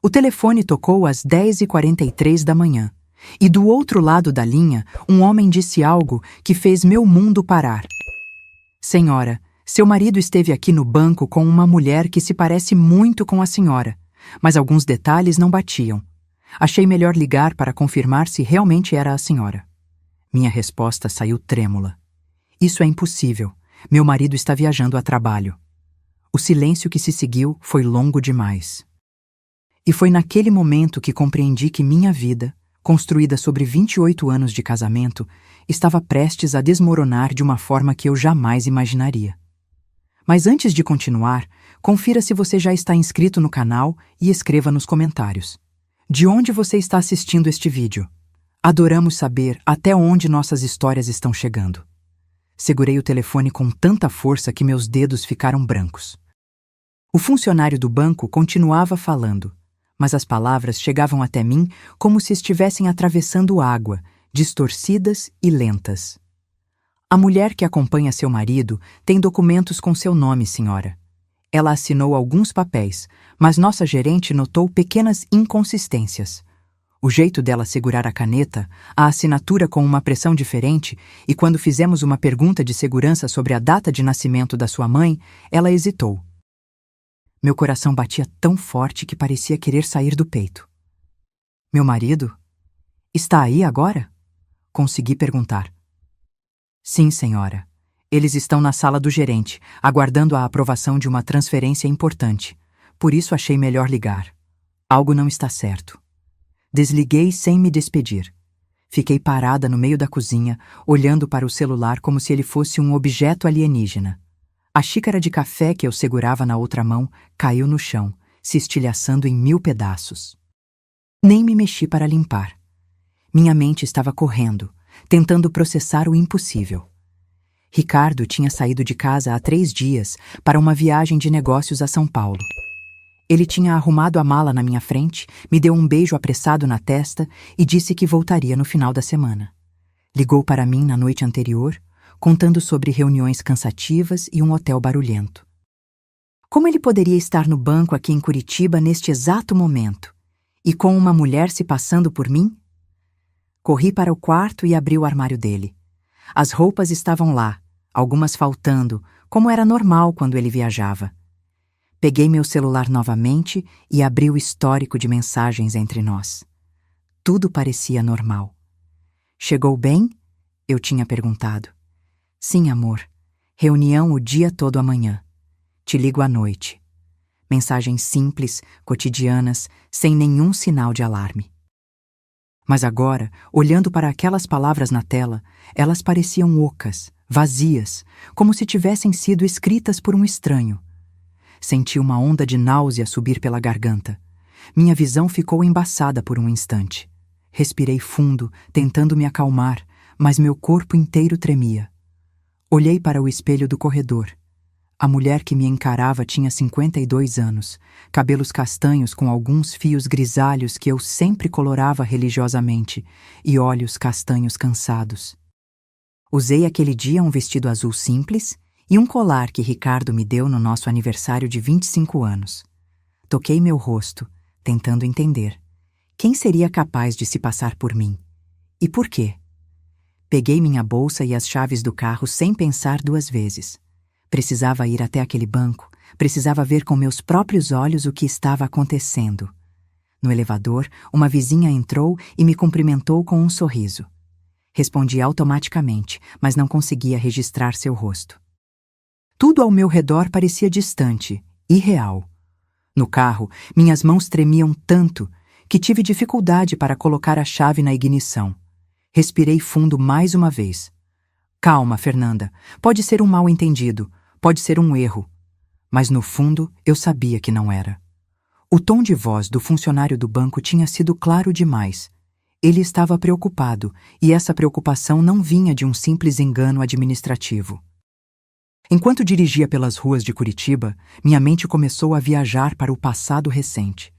O telefone tocou às 10h43 da manhã, e do outro lado da linha, um homem disse algo que fez meu mundo parar. Senhora, seu marido esteve aqui no banco com uma mulher que se parece muito com a senhora, mas alguns detalhes não batiam. Achei melhor ligar para confirmar se realmente era a senhora. Minha resposta saiu trêmula. Isso é impossível. Meu marido está viajando a trabalho. O silêncio que se seguiu foi longo demais. E foi naquele momento que compreendi que minha vida, construída sobre 28 anos de casamento, estava prestes a desmoronar de uma forma que eu jamais imaginaria. Mas antes de continuar, confira se você já está inscrito no canal e escreva nos comentários. De onde você está assistindo este vídeo? Adoramos saber até onde nossas histórias estão chegando. Segurei o telefone com tanta força que meus dedos ficaram brancos. O funcionário do banco continuava falando, mas as palavras chegavam até mim como se estivessem atravessando água, distorcidas e lentas. A mulher que acompanha seu marido tem documentos com seu nome, senhora. Ela assinou alguns papéis, mas nossa gerente notou pequenas inconsistências. O jeito dela segurar a caneta, a assinatura com uma pressão diferente, e quando fizemos uma pergunta de segurança sobre a data de nascimento da sua mãe, ela hesitou. Meu coração batia tão forte que parecia querer sair do peito. Meu marido? Está aí agora? Consegui perguntar. Sim, senhora. Eles estão na sala do gerente, aguardando a aprovação de uma transferência importante. Por isso achei melhor ligar. Algo não está certo. Desliguei sem me despedir. Fiquei parada no meio da cozinha, olhando para o celular como se ele fosse um objeto alienígena. A xícara de café que eu segurava na outra mão caiu no chão, se estilhaçando em 1000 pedaços. Nem me mexi para limpar. Minha mente estava correndo, tentando processar o impossível. Ricardo tinha saído de casa há 3 dias para uma viagem de negócios a São Paulo. Ele tinha arrumado a mala na minha frente, me deu um beijo apressado na testa e disse que voltaria no final da semana. Ligou para mim na noite anterior, contando sobre reuniões cansativas e um hotel barulhento. Como ele poderia estar no banco aqui em Curitiba neste exato momento? E com uma mulher se passando por mim? Corri para o quarto e abri o armário dele. As roupas estavam lá, algumas faltando, como era normal quando ele viajava. Peguei meu celular novamente e abri o histórico de mensagens entre nós. Tudo parecia normal. Chegou bem? Eu tinha perguntado. Sim, amor. Reunião o dia todo amanhã. Te ligo à noite. Mensagens simples, cotidianas, sem nenhum sinal de alarme. Mas agora, olhando para aquelas palavras na tela, elas pareciam ocas, vazias, como se tivessem sido escritas por um estranho. Senti uma onda de náusea subir pela garganta. Minha visão ficou embaçada por um instante. Respirei fundo, tentando me acalmar, mas meu corpo inteiro tremia. Olhei para o espelho do corredor. A mulher que me encarava tinha 52 anos, cabelos castanhos com alguns fios grisalhos que eu sempre colorava religiosamente e olhos castanhos cansados. Usei aquele dia um vestido azul simples e um colar que Ricardo me deu no nosso aniversário de 25 anos. Toquei meu rosto, tentando entender. Quem seria capaz de se passar por mim? E por quê? Peguei minha bolsa e as chaves do carro sem pensar 2 vezes. Precisava ir até aquele banco, precisava ver com meus próprios olhos o que estava acontecendo. No elevador, uma vizinha entrou e me cumprimentou com um sorriso. Respondi automaticamente, mas não conseguia registrar seu rosto. Tudo ao meu redor parecia distante, irreal. No carro, minhas mãos tremiam tanto que tive dificuldade para colocar a chave na ignição. Respirei fundo mais uma vez. Calma, Fernanda. Pode ser um mal-entendido, pode ser um erro. Mas no fundo, eu sabia que não era. O tom de voz do funcionário do banco tinha sido claro demais. Ele estava preocupado, e essa preocupação não vinha de um simples engano administrativo. Enquanto dirigia pelas ruas de Curitiba, minha mente começou a viajar para o passado recente.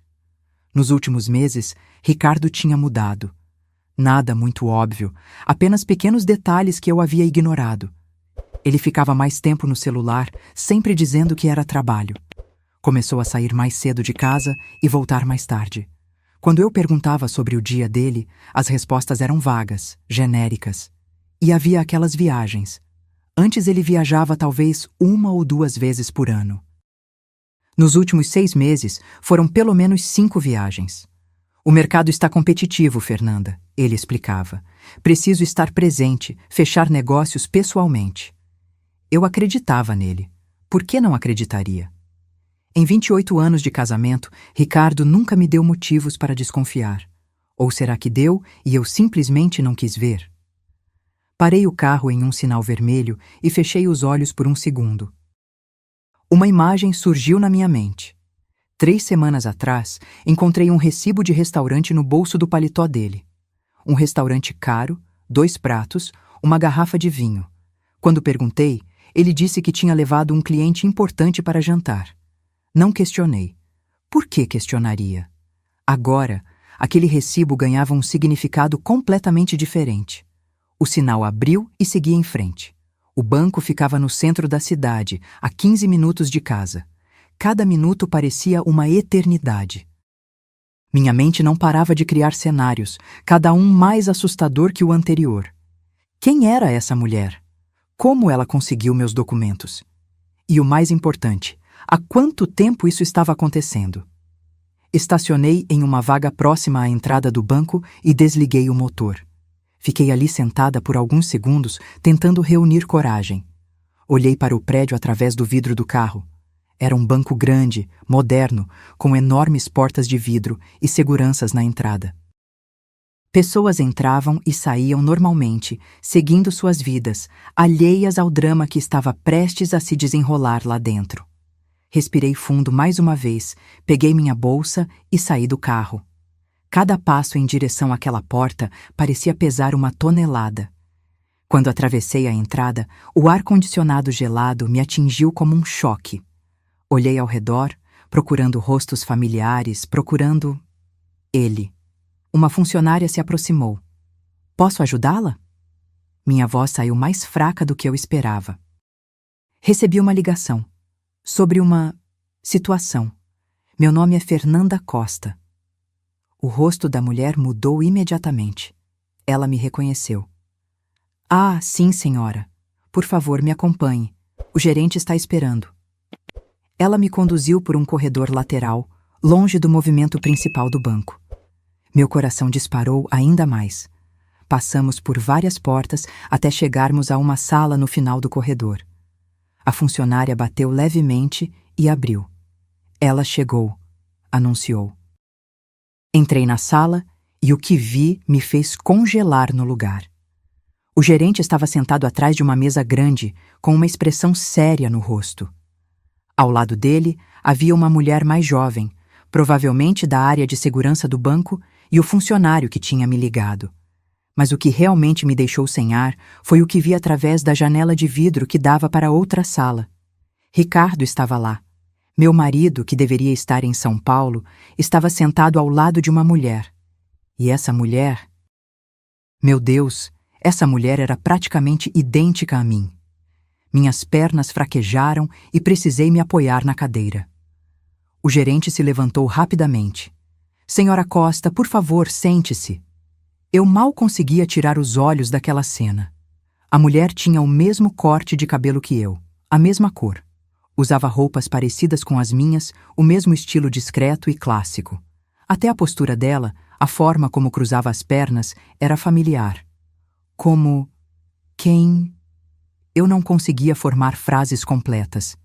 Nos últimos meses, Ricardo tinha mudado. Nada muito óbvio, apenas pequenos detalhes que eu havia ignorado. Ele ficava mais tempo no celular, sempre dizendo que era trabalho. Começou a sair mais cedo de casa e voltar mais tarde. Quando eu perguntava sobre o dia dele, as respostas eram vagas, genéricas. E havia aquelas viagens. Antes ele viajava talvez 1 ou 2 vezes por ano. Nos últimos 6 meses, foram pelo menos 5 viagens. O mercado está competitivo, Fernanda, ele explicava. Preciso estar presente, fechar negócios pessoalmente. Eu acreditava nele. Por que não acreditaria? Em 28 anos de casamento, Ricardo nunca me deu motivos para desconfiar. Ou será que deu e eu simplesmente não quis ver? Parei o carro em um sinal vermelho e fechei os olhos por um segundo. Uma imagem surgiu na minha mente. 3 semanas atrás, encontrei um recibo de restaurante no bolso do paletó dele. Um restaurante caro, 2 pratos, uma garrafa de vinho. Quando perguntei, ele disse que tinha levado um cliente importante para jantar. Não questionei. Por que questionaria? Agora, aquele recibo ganhava um significado completamente diferente. O sinal abriu e seguia em frente. O banco ficava no centro da cidade, a 15 minutos de casa. Cada minuto parecia uma eternidade. Minha mente não parava de criar cenários, cada um mais assustador que o anterior. Quem era essa mulher? Como ela conseguiu meus documentos? E o mais importante, há quanto tempo isso estava acontecendo? Estacionei em uma vaga próxima à entrada do banco e desliguei o motor. Fiquei ali sentada por alguns segundos, tentando reunir coragem. Olhei para o prédio através do vidro do carro. Era um banco grande, moderno, com enormes portas de vidro e seguranças na entrada. Pessoas entravam e saíam normalmente, seguindo suas vidas, alheias ao drama que estava prestes a se desenrolar lá dentro. Respirei fundo mais uma vez, peguei minha bolsa e saí do carro. Cada passo em direção àquela porta parecia pesar 1 tonelada. Quando atravessei a entrada, o ar-condicionado gelado me atingiu como um choque. Olhei ao redor, procurando rostos familiares, procurando... ele. Uma funcionária se aproximou. Posso ajudá-la? Minha voz saiu mais fraca do que eu esperava. Recebi uma ligação. Sobre uma situação. Meu nome é Fernanda Costa. O rosto da mulher mudou imediatamente. Ela me reconheceu. Ah, sim, senhora. Por favor, me acompanhe. O gerente está esperando. Ela me conduziu por um corredor lateral, longe do movimento principal do banco. Meu coração disparou ainda mais. Passamos por várias portas até chegarmos a uma sala no final do corredor. A funcionária bateu levemente e abriu. Ela chegou, anunciou. Entrei na sala e o que vi me fez congelar no lugar. O gerente estava sentado atrás de uma mesa grande, com uma expressão séria no rosto. Ao lado dele havia uma mulher mais jovem, provavelmente da área de segurança do banco, e o funcionário que tinha me ligado. Mas o que realmente me deixou sem ar foi o que vi através da janela de vidro que dava para outra sala. Ricardo estava lá. Meu marido, que deveria estar em São Paulo, estava sentado ao lado de uma mulher. E essa mulher... Meu Deus, essa mulher era praticamente idêntica a mim. Minhas pernas fraquejaram e precisei me apoiar na cadeira. O gerente se levantou rapidamente. Senhora Costa, por favor, sente-se. Eu mal conseguia tirar os olhos daquela cena. A mulher tinha o mesmo corte de cabelo que eu, a mesma cor. Usava roupas parecidas com as minhas, o mesmo estilo discreto e clássico. Até a postura dela, a forma como cruzava as pernas, era familiar. Como... quem... Eu não conseguia formar frases completas.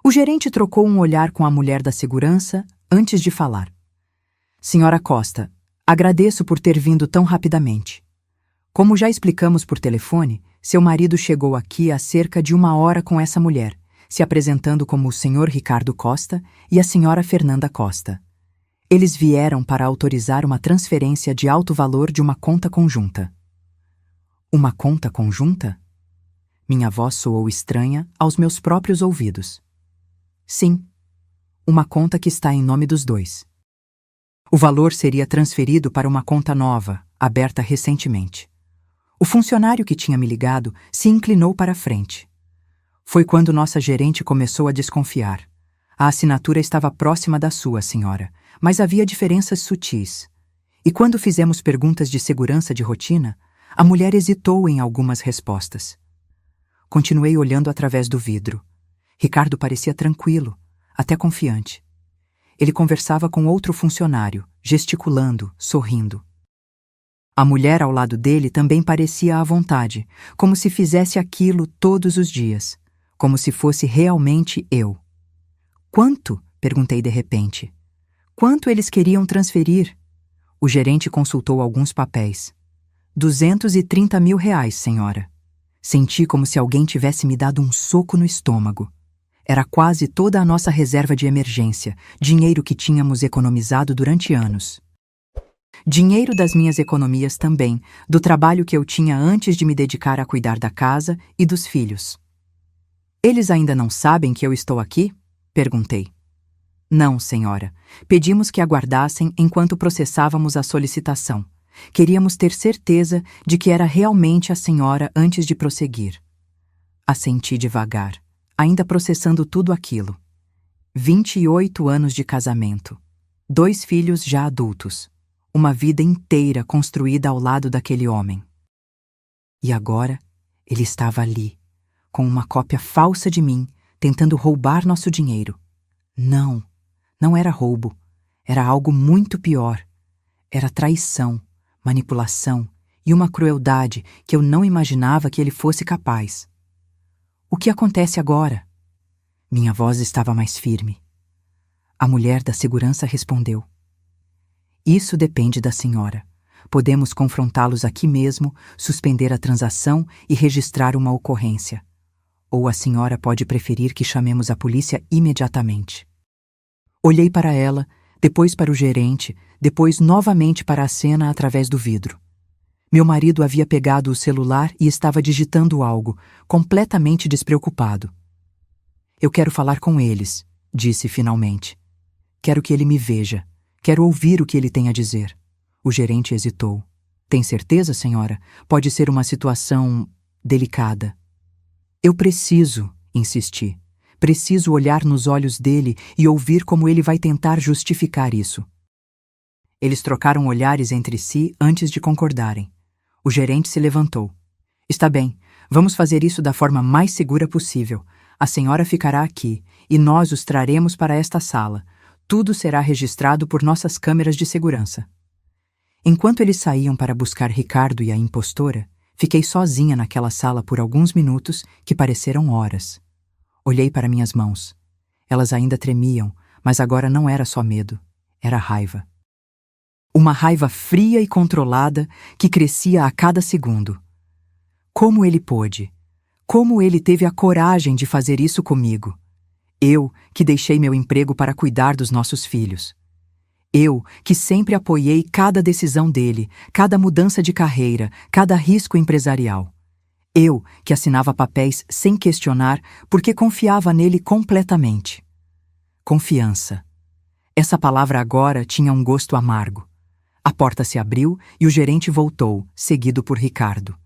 O gerente trocou um olhar com a mulher da segurança antes de falar. Senhora Costa, agradeço por ter vindo tão rapidamente. Como já explicamos por telefone, seu marido chegou aqui há cerca de 1 hora com essa mulher, se apresentando como o senhor Ricardo Costa e a senhora Fernanda Costa. Eles vieram para autorizar uma transferência de alto valor de uma conta conjunta. Uma conta conjunta? Minha voz soou estranha aos meus próprios ouvidos. Sim, uma conta que está em nome dos dois. O valor seria transferido para uma conta nova, aberta recentemente. O funcionário que tinha me ligado se inclinou para a frente. Foi quando nossa gerente começou a desconfiar. A assinatura estava próxima da sua, senhora, mas havia diferenças sutis. E quando fizemos perguntas de segurança de rotina, a mulher hesitou em algumas respostas. Continuei olhando através do vidro. Ricardo parecia tranquilo, até confiante. Ele conversava com outro funcionário, gesticulando, sorrindo. A mulher ao lado dele também parecia à vontade, como se fizesse aquilo todos os dias, como se fosse realmente eu. Quanto? Perguntei de repente. Quanto eles queriam transferir? O gerente consultou alguns papéis. 230 mil reais, senhora. Senti como se alguém tivesse me dado um soco no estômago. Era quase toda a nossa reserva de emergência, dinheiro que tínhamos economizado durante anos. Dinheiro das minhas economias também, do trabalho que eu tinha antes de me dedicar a cuidar da casa e dos filhos. Eles ainda não sabem que eu estou aqui? Perguntei. Não, senhora. Pedimos que aguardassem enquanto processávamos a solicitação. Queríamos ter certeza de que era realmente a senhora antes de prosseguir. Assenti devagar, ainda processando tudo aquilo. 28 anos de casamento. 2 filhos já adultos. Uma vida inteira construída ao lado daquele homem. E agora, ele estava ali, com uma cópia falsa de mim, tentando roubar nosso dinheiro. Não, não era roubo. Era algo muito pior. Era traição, manipulação e uma crueldade que eu não imaginava que ele fosse capaz. O que acontece agora? Minha voz estava mais firme. A mulher da segurança respondeu. Isso depende da senhora. Podemos confrontá-los aqui mesmo, suspender a transação e registrar uma ocorrência. Ou a senhora pode preferir que chamemos a polícia imediatamente. Olhei para ela, depois para o gerente, depois novamente para a cena através do vidro. Meu marido havia pegado o celular e estava digitando algo, completamente despreocupado. Eu quero falar com eles, disse finalmente. Quero que ele me veja. Quero ouvir o que ele tem a dizer. O gerente hesitou. Tem certeza, senhora? Pode ser uma situação delicada. Eu preciso, insisti. Preciso olhar nos olhos dele e ouvir como ele vai tentar justificar isso. Eles trocaram olhares entre si antes de concordarem. O gerente se levantou. Está bem, vamos fazer isso da forma mais segura possível. A senhora ficará aqui e nós os traremos para esta sala. Tudo será registrado por nossas câmeras de segurança. Enquanto eles saíam para buscar Ricardo e a impostora, fiquei sozinha naquela sala por alguns minutos que pareceram horas. Olhei para minhas mãos. Elas ainda tremiam, mas agora não era só medo, era raiva. Uma raiva fria e controlada que crescia a cada segundo. Como ele pôde? Como ele teve a coragem de fazer isso comigo? Eu, que deixei meu emprego para cuidar dos nossos filhos. Eu, que sempre apoiei cada decisão dele, cada mudança de carreira, cada risco empresarial. Eu, que assinava papéis sem questionar porque confiava nele completamente. Confiança. Essa palavra agora tinha um gosto amargo. A porta se abriu e o gerente voltou, seguido por Ricardo.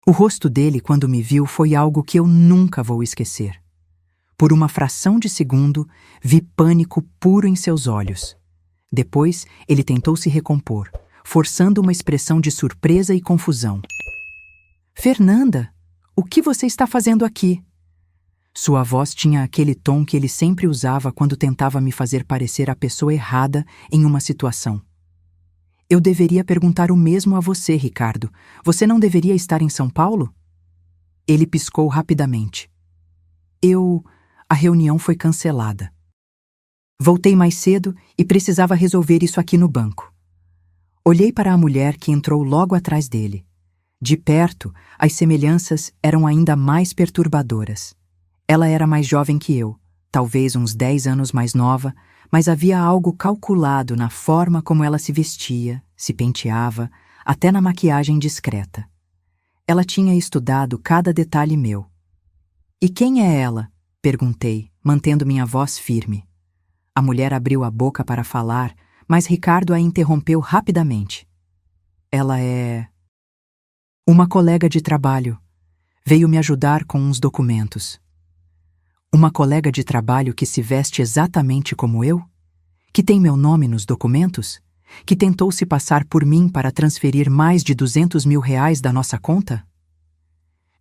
O rosto dele, quando me viu, foi algo que eu nunca vou esquecer. Por uma fração de segundo, vi pânico puro em seus olhos. Depois, ele tentou se recompor, forçando uma expressão de surpresa e confusão. Fernanda, o que você está fazendo aqui? Sua voz tinha aquele tom que ele sempre usava quando tentava me fazer parecer a pessoa errada em uma situação. Eu deveria perguntar o mesmo a você, Ricardo. Você não deveria estar em São Paulo? Ele piscou rapidamente. A reunião foi cancelada. Voltei mais cedo e precisava resolver isso aqui no banco. Olhei para a mulher que entrou logo atrás dele. De perto, as semelhanças eram ainda mais perturbadoras. Ela era mais jovem que eu, talvez uns 10 anos mais nova, mas havia algo calculado na forma como ela se vestia, se penteava, até na maquiagem discreta. Ela tinha estudado cada detalhe meu. E quem é ela? Perguntei, mantendo minha voz firme. A mulher abriu a boca para falar, mas Ricardo a interrompeu rapidamente. Ela é... uma colega de trabalho. Veio me ajudar com uns documentos. Uma colega de trabalho que se veste exatamente como eu? Que tem meu nome nos documentos? Que tentou se passar por mim para transferir mais de R$ 200.000 da nossa conta?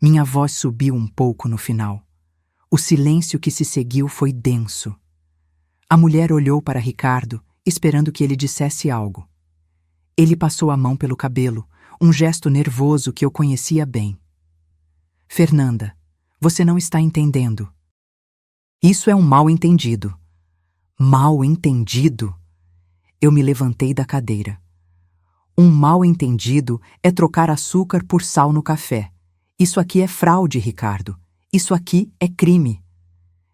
Minha voz subiu um pouco no final. O silêncio que se seguiu foi denso. A mulher olhou para Ricardo, esperando que ele dissesse algo. Ele passou a mão pelo cabelo, um gesto nervoso que eu conhecia bem. Fernanda, você não está entendendo. Isso é um mal-entendido. Mal-entendido? Eu me levantei da cadeira. Um mal-entendido é trocar açúcar por sal no café. Isso aqui é fraude, Ricardo. Isso aqui é crime.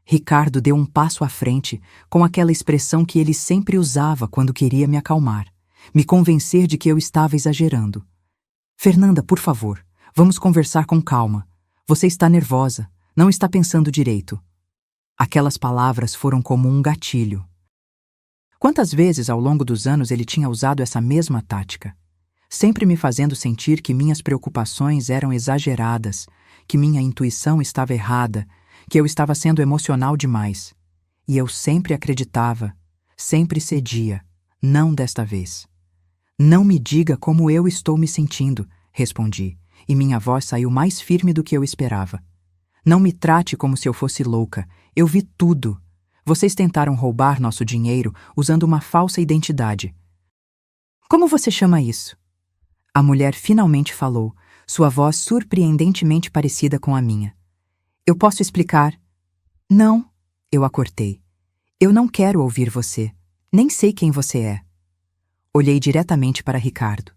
Ricardo deu um passo à frente, com aquela expressão que ele sempre usava quando queria me acalmar, me convencer de que eu estava exagerando. Fernanda, por favor, vamos conversar com calma. Você está nervosa, não está pensando direito. Aquelas palavras foram como um gatilho. Quantas vezes ao longo dos anos ele tinha usado essa mesma tática? Sempre me fazendo sentir que minhas preocupações eram exageradas, que minha intuição estava errada, que eu estava sendo emocional demais. E eu sempre acreditava, sempre cedia, não desta vez. Não me diga como eu estou me sentindo, respondi, e minha voz saiu mais firme do que eu esperava. Não me trate como se eu fosse louca, eu vi tudo. Vocês tentaram roubar nosso dinheiro usando uma falsa identidade. Como você chama isso? A mulher finalmente falou, sua voz surpreendentemente parecida com a minha. Eu posso explicar? Não, eu a cortei. Eu não quero ouvir você. Nem sei quem você é. Olhei diretamente para Ricardo.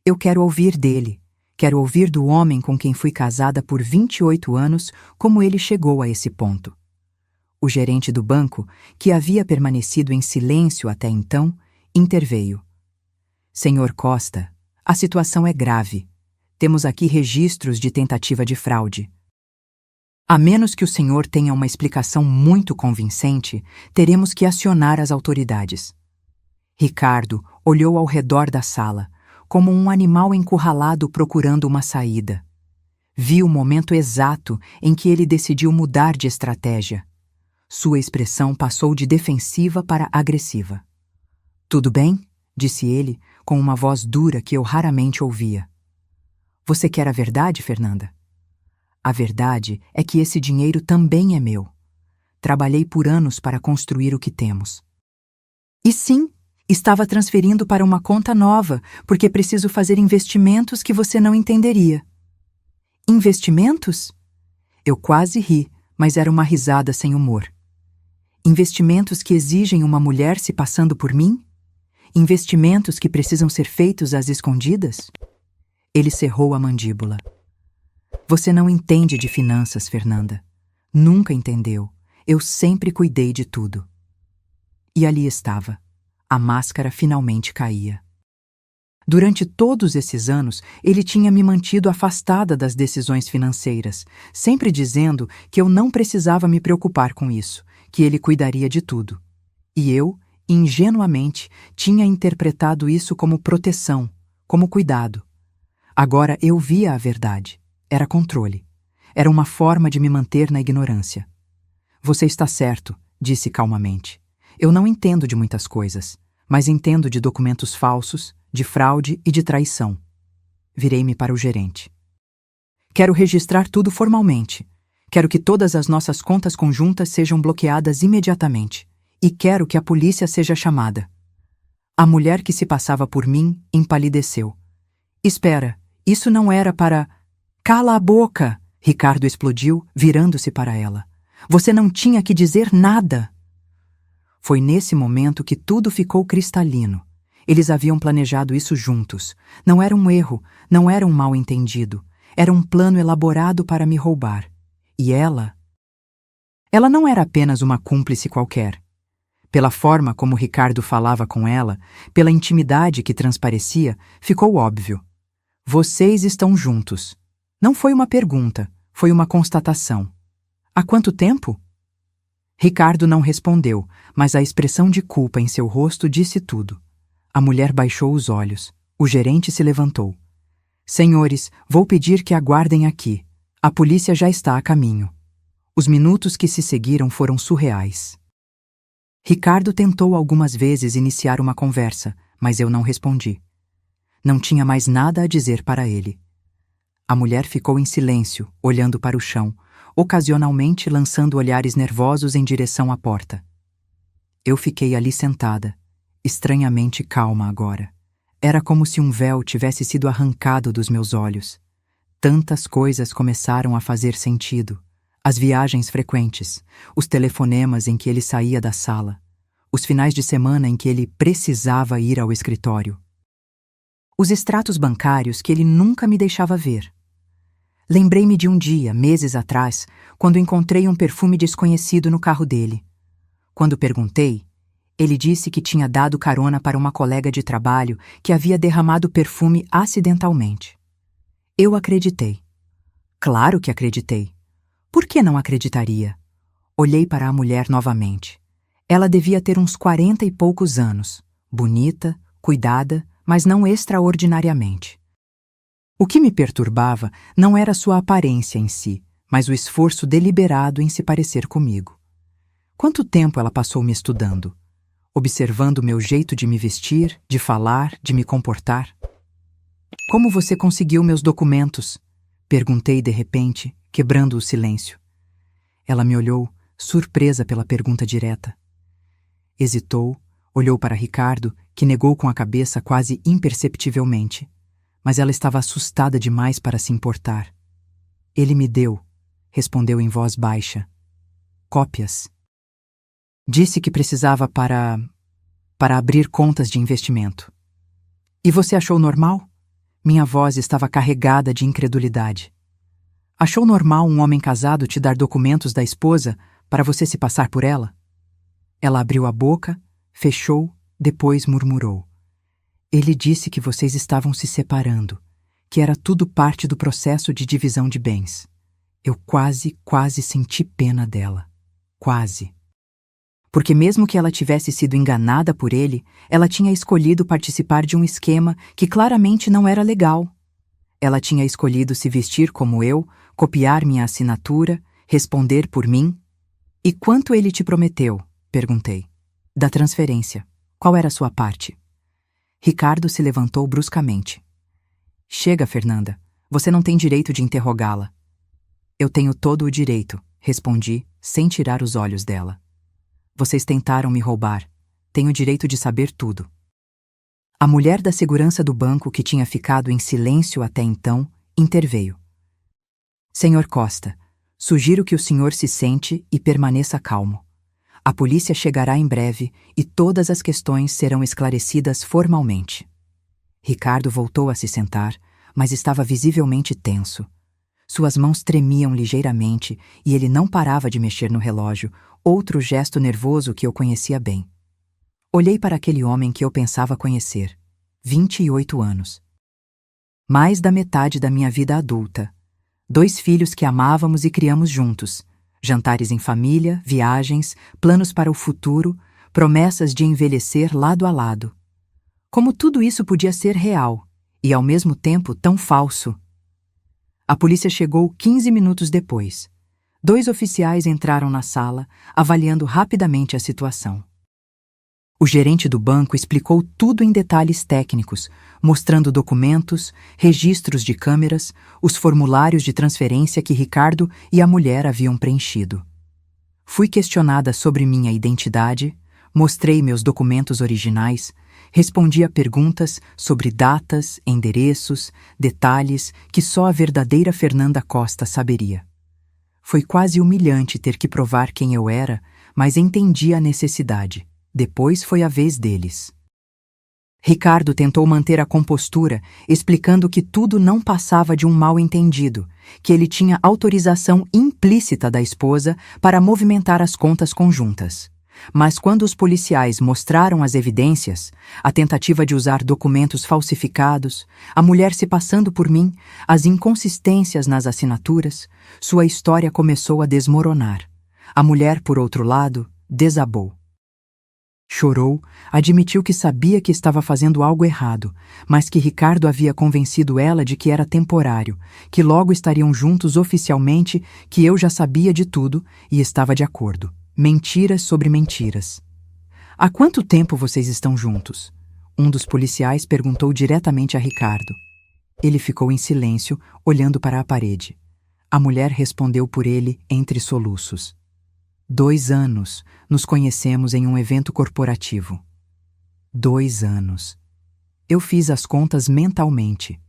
Eu quero ouvir dele. Quero ouvir do homem com quem fui casada por 28 anos como ele chegou a esse ponto. O gerente do banco, que havia permanecido em silêncio até então, interveio. Senhor Costa, a situação é grave. Temos aqui registros de tentativa de fraude. A menos que o senhor tenha uma explicação muito convincente, teremos que acionar as autoridades. Ricardo olhou ao redor da sala, como um animal encurralado procurando uma saída. Vi o momento exato em que ele decidiu mudar de estratégia. Sua expressão passou de defensiva para agressiva. Tudo bem? Disse ele, com uma voz dura que eu raramente ouvia. Você quer a verdade, Fernanda? A verdade é que esse dinheiro também é meu. Trabalhei por anos para construir o que temos. E sim, estava transferindo para uma conta nova, porque preciso fazer investimentos que você não entenderia. Investimentos? Eu quase ri, mas era uma risada sem humor. Investimentos que exigem uma mulher se passando por mim? Investimentos que precisam ser feitos às escondidas? Ele cerrou a mandíbula. Você não entende de finanças, Fernanda. Nunca entendeu. Eu sempre cuidei de tudo. E ali estava. A máscara finalmente caía. Durante todos esses anos, ele tinha me mantido afastada das decisões financeiras, sempre dizendo que eu não precisava me preocupar com isso, que ele cuidaria de tudo. E eu, ingenuamente, tinha interpretado isso como proteção, como cuidado. Agora eu via a verdade. Era controle. Era uma forma de me manter na ignorância. Você está certo, disse calmamente. Eu não entendo de muitas coisas, mas entendo de documentos falsos, de fraude e de traição. Virei-me para o gerente. Quero registrar tudo formalmente. Quero que todas as nossas contas conjuntas sejam bloqueadas imediatamente. E quero que a polícia seja chamada. A mulher que se passava por mim empalideceu. Espera, isso não era para... Cala a boca! Ricardo explodiu, virando-se para ela. Você não tinha que dizer nada! Foi nesse momento que tudo ficou cristalino. Eles haviam planejado isso juntos. Não era um erro, não era um mal-entendido. Era um plano elaborado para me roubar. E ela? Ela não era apenas uma cúmplice qualquer. Pela forma como Ricardo falava com ela, pela intimidade que transparecia, ficou óbvio. Vocês estão juntos. Não foi uma pergunta, foi uma constatação. Há quanto tempo? Ricardo não respondeu, mas a expressão de culpa em seu rosto disse tudo. A mulher baixou os olhos. O gerente se levantou. Senhores, vou pedir que aguardem aqui. A polícia já está a caminho. Os minutos que se seguiram foram surreais. Ricardo tentou algumas vezes iniciar uma conversa, mas eu não respondi. Não tinha mais nada a dizer para ele. A mulher ficou em silêncio, olhando para o chão, ocasionalmente lançando olhares nervosos em direção à porta. Eu fiquei ali sentada, estranhamente calma agora. Era como se um véu tivesse sido arrancado dos meus olhos. Tantas coisas começaram a fazer sentido. As viagens frequentes, os telefonemas em que ele saía da sala, os finais de semana em que ele precisava ir ao escritório. Os extratos bancários que ele nunca me deixava ver. Lembrei-me de um dia, meses atrás, quando encontrei um perfume desconhecido no carro dele. Quando perguntei, ele disse que tinha dado carona para uma colega de trabalho que havia derramado perfume acidentalmente. Eu acreditei. Claro que acreditei. Por que não acreditaria? Olhei para a mulher novamente. Ela devia ter uns 40 e poucos anos. Bonita, cuidada, mas não extraordinariamente. O que me perturbava não era sua aparência em si, mas o esforço deliberado em se parecer comigo. Quanto tempo ela passou me estudando? Observando meu jeito de me vestir, de falar, de me comportar? Como você conseguiu meus documentos? Perguntei de repente, quebrando o silêncio. Ela me olhou, surpresa pela pergunta direta. Hesitou, olhou para Ricardo, que negou com a cabeça quase imperceptivelmente. Mas ela estava assustada demais para se importar. Ele me deu, respondeu em voz baixa. Cópias. Disse que precisava para abrir contas de investimento. E você achou normal? Minha voz estava carregada de incredulidade. Achou normal um homem casado te dar documentos da esposa para você se passar por ela? Ela abriu a boca, fechou, depois murmurou. Ele disse que vocês estavam se separando, que era tudo parte do processo de divisão de bens. Eu quase senti pena dela. Quase. Porque mesmo que ela tivesse sido enganada por ele, ela tinha escolhido participar de um esquema que claramente não era legal. Ela tinha escolhido se vestir como eu, copiar minha assinatura, responder por mim. E quanto ele te prometeu? Perguntei. Da transferência. Qual era a sua parte? Ricardo se levantou bruscamente. Chega, Fernanda. Você não tem direito de interrogá-la. Eu tenho todo o direito, respondi, sem tirar os olhos dela. Vocês tentaram me roubar. Tenho direito de saber tudo. A mulher da segurança do banco, que tinha ficado em silêncio até então, interveio. Senhor Costa, sugiro que o senhor se sente e permaneça calmo. A polícia chegará em breve e todas as questões serão esclarecidas formalmente. Ricardo voltou a se sentar, mas estava visivelmente tenso. Suas mãos tremiam ligeiramente e ele não parava de mexer no relógio, outro gesto nervoso que eu conhecia bem. Olhei para aquele homem que eu pensava conhecer. 28 anos. Mais da metade da minha vida adulta. 2 filhos que amávamos e criamos juntos. Jantares em família, viagens, planos para o futuro, promessas de envelhecer lado a lado. Como tudo isso podia ser real e, ao mesmo tempo, tão falso. A polícia chegou 15 minutos depois. 2 oficiais entraram na sala, avaliando rapidamente a situação. O gerente do banco explicou tudo em detalhes técnicos, mostrando documentos, registros de câmeras, os formulários de transferência que Ricardo e a mulher haviam preenchido. Fui questionada sobre minha identidade, mostrei meus documentos originais, respondi a perguntas sobre datas, endereços, detalhes que só a verdadeira Fernanda Costa saberia. Foi quase humilhante ter que provar quem eu era, mas entendi a necessidade. Depois foi a vez deles. Ricardo tentou manter a compostura, explicando que tudo não passava de um mal-entendido, que ele tinha autorização implícita da esposa para movimentar as contas conjuntas. Mas quando os policiais mostraram as evidências, a tentativa de usar documentos falsificados, a mulher se passando por mim, as inconsistências nas assinaturas, sua história começou a desmoronar. A mulher, por outro lado, desabou. Chorou, admitiu que sabia que estava fazendo algo errado, mas que Ricardo havia convencido ela de que era temporário, que logo estariam juntos oficialmente, que eu já sabia de tudo e estava de acordo. Mentiras sobre mentiras. Há quanto tempo vocês estão juntos? Um dos policiais perguntou diretamente a Ricardo. Ele ficou em silêncio, olhando para a parede. A mulher respondeu por ele entre soluços. 2 anos. Nos conhecemos em um evento corporativo. 2 anos. Eu fiz as contas mentalmente.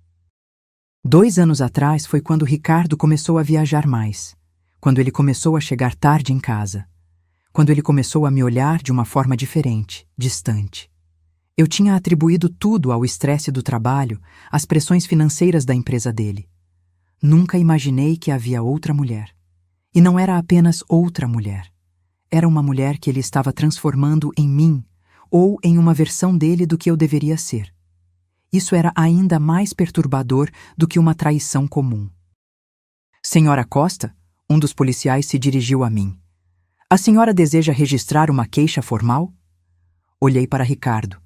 2 anos atrás foi quando Ricardo começou a viajar mais. Quando ele começou a chegar tarde em casa. Quando ele começou a me olhar de uma forma diferente, distante. Eu tinha atribuído tudo ao estresse do trabalho, às pressões financeiras da empresa dele. Nunca imaginei que havia outra mulher. E não era apenas outra mulher. Era uma mulher que ele estava transformando em mim, ou em uma versão dele do que eu deveria ser. Isso era ainda mais perturbador do que uma traição comum. Senhora Costa, um dos policiais se dirigiu a mim. A senhora deseja registrar uma queixa formal? Olhei para Ricardo.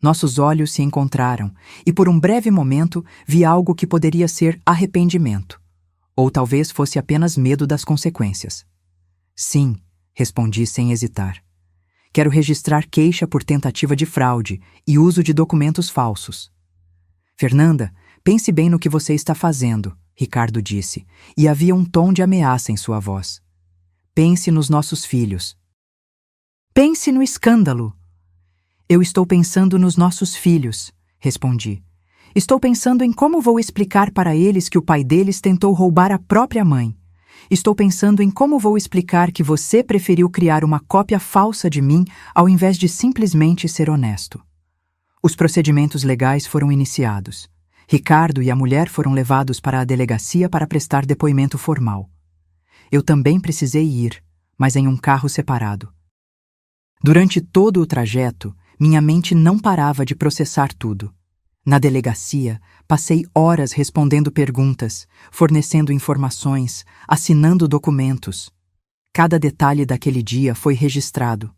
Nossos olhos se encontraram, e por um breve momento vi algo que poderia ser arrependimento. Ou talvez fosse apenas medo das consequências. Sim, respondi sem hesitar. Quero registrar queixa por tentativa de fraude e uso de documentos falsos. Fernanda, pense bem no que você está fazendo, Ricardo disse, e havia um tom de ameaça em sua voz. Pense nos nossos filhos. Pense no escândalo. Eu estou pensando nos nossos filhos, respondi. Estou pensando em como vou explicar para eles que o pai deles tentou roubar a própria mãe. Estou pensando em como vou explicar que você preferiu criar uma cópia falsa de mim ao invés de simplesmente ser honesto. Os procedimentos legais foram iniciados. Ricardo e a mulher foram levados para a delegacia para prestar depoimento formal. Eu também precisei ir, mas em um carro separado. Durante todo o trajeto, minha mente não parava de processar tudo. Na delegacia, passei horas respondendo perguntas, fornecendo informações, assinando documentos. Cada detalhe daquele dia foi registrado.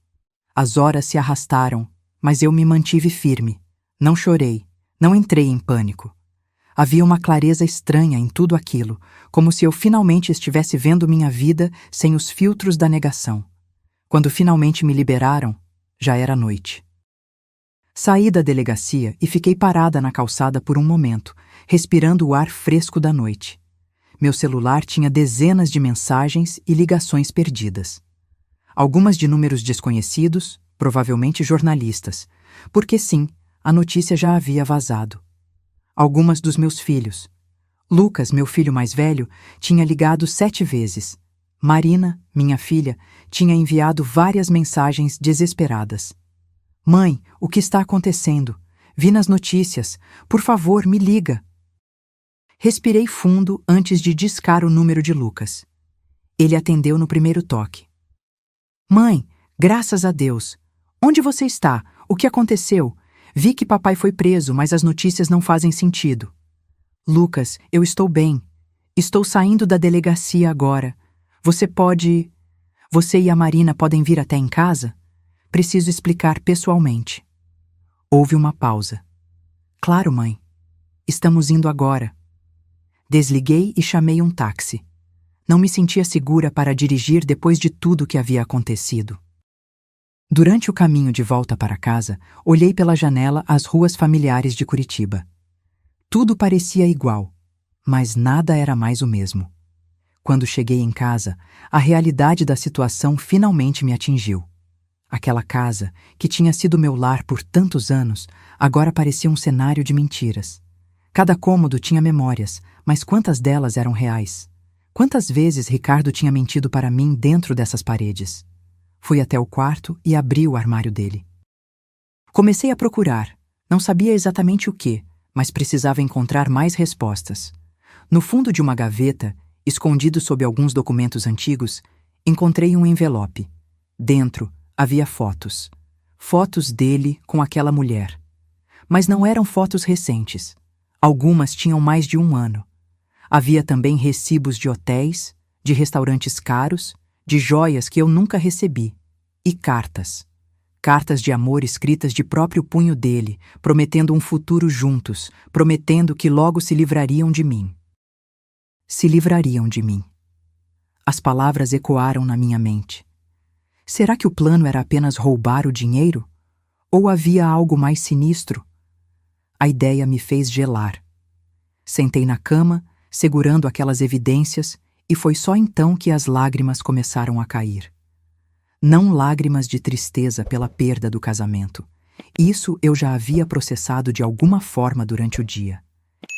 As horas se arrastaram, mas eu me mantive firme. Não chorei, não entrei em pânico. Havia uma clareza estranha em tudo aquilo, como se eu finalmente estivesse vendo minha vida sem os filtros da negação. Quando finalmente me liberaram, já era noite. Saí da delegacia e fiquei parada na calçada por um momento, respirando o ar fresco da noite. Meu celular tinha dezenas de mensagens e ligações perdidas. Algumas de números desconhecidos, provavelmente jornalistas, porque sim, a notícia já havia vazado. Algumas dos meus filhos. Lucas, meu filho mais velho, tinha ligado 7 vezes. Marina, minha filha, tinha enviado várias mensagens desesperadas. Mãe, o que está acontecendo? Vi nas notícias. Por favor, me liga. Respirei fundo antes de discar o número de Lucas. Ele atendeu no primeiro toque. Mãe, graças a Deus. Onde você está? O que aconteceu? Vi que papai foi preso, mas as notícias não fazem sentido. Lucas, eu estou bem. Estou saindo da delegacia agora. Você e a Marina podem vir até em casa? Preciso explicar pessoalmente. Houve uma pausa. Claro, mãe. Estamos indo agora. Desliguei e chamei um táxi. Não me sentia segura para dirigir depois de tudo que havia acontecido. Durante o caminho de volta para casa, olhei pela janela as ruas familiares de Curitiba. Tudo parecia igual, mas nada era mais o mesmo. Quando cheguei em casa, a realidade da situação finalmente me atingiu. Aquela casa, que tinha sido meu lar por tantos anos, agora parecia um cenário de mentiras. Cada cômodo tinha memórias, mas quantas delas eram reais? Quantas vezes Ricardo tinha mentido para mim dentro dessas paredes? Fui até o quarto e abri o armário dele. Comecei a procurar. Não sabia exatamente o que, mas precisava encontrar mais respostas. No fundo de uma gaveta, escondido sob alguns documentos antigos, encontrei um envelope. Dentro, havia fotos. Fotos dele com aquela mulher. Mas não eram fotos recentes. Algumas tinham mais de 1 ano. Havia também recibos de hotéis, de restaurantes caros, de joias que eu nunca recebi. E cartas. Cartas de amor escritas de próprio punho dele, prometendo um futuro juntos, prometendo que logo se livrariam de mim. Se livrariam de mim. As palavras ecoaram na minha mente. Será que o plano era apenas roubar o dinheiro? Ou havia algo mais sinistro? A ideia me fez gelar. Sentei na cama, segurando aquelas evidências, e foi só então que as lágrimas começaram a cair. Não lágrimas de tristeza pela perda do casamento. Isso eu já havia processado de alguma forma durante o dia.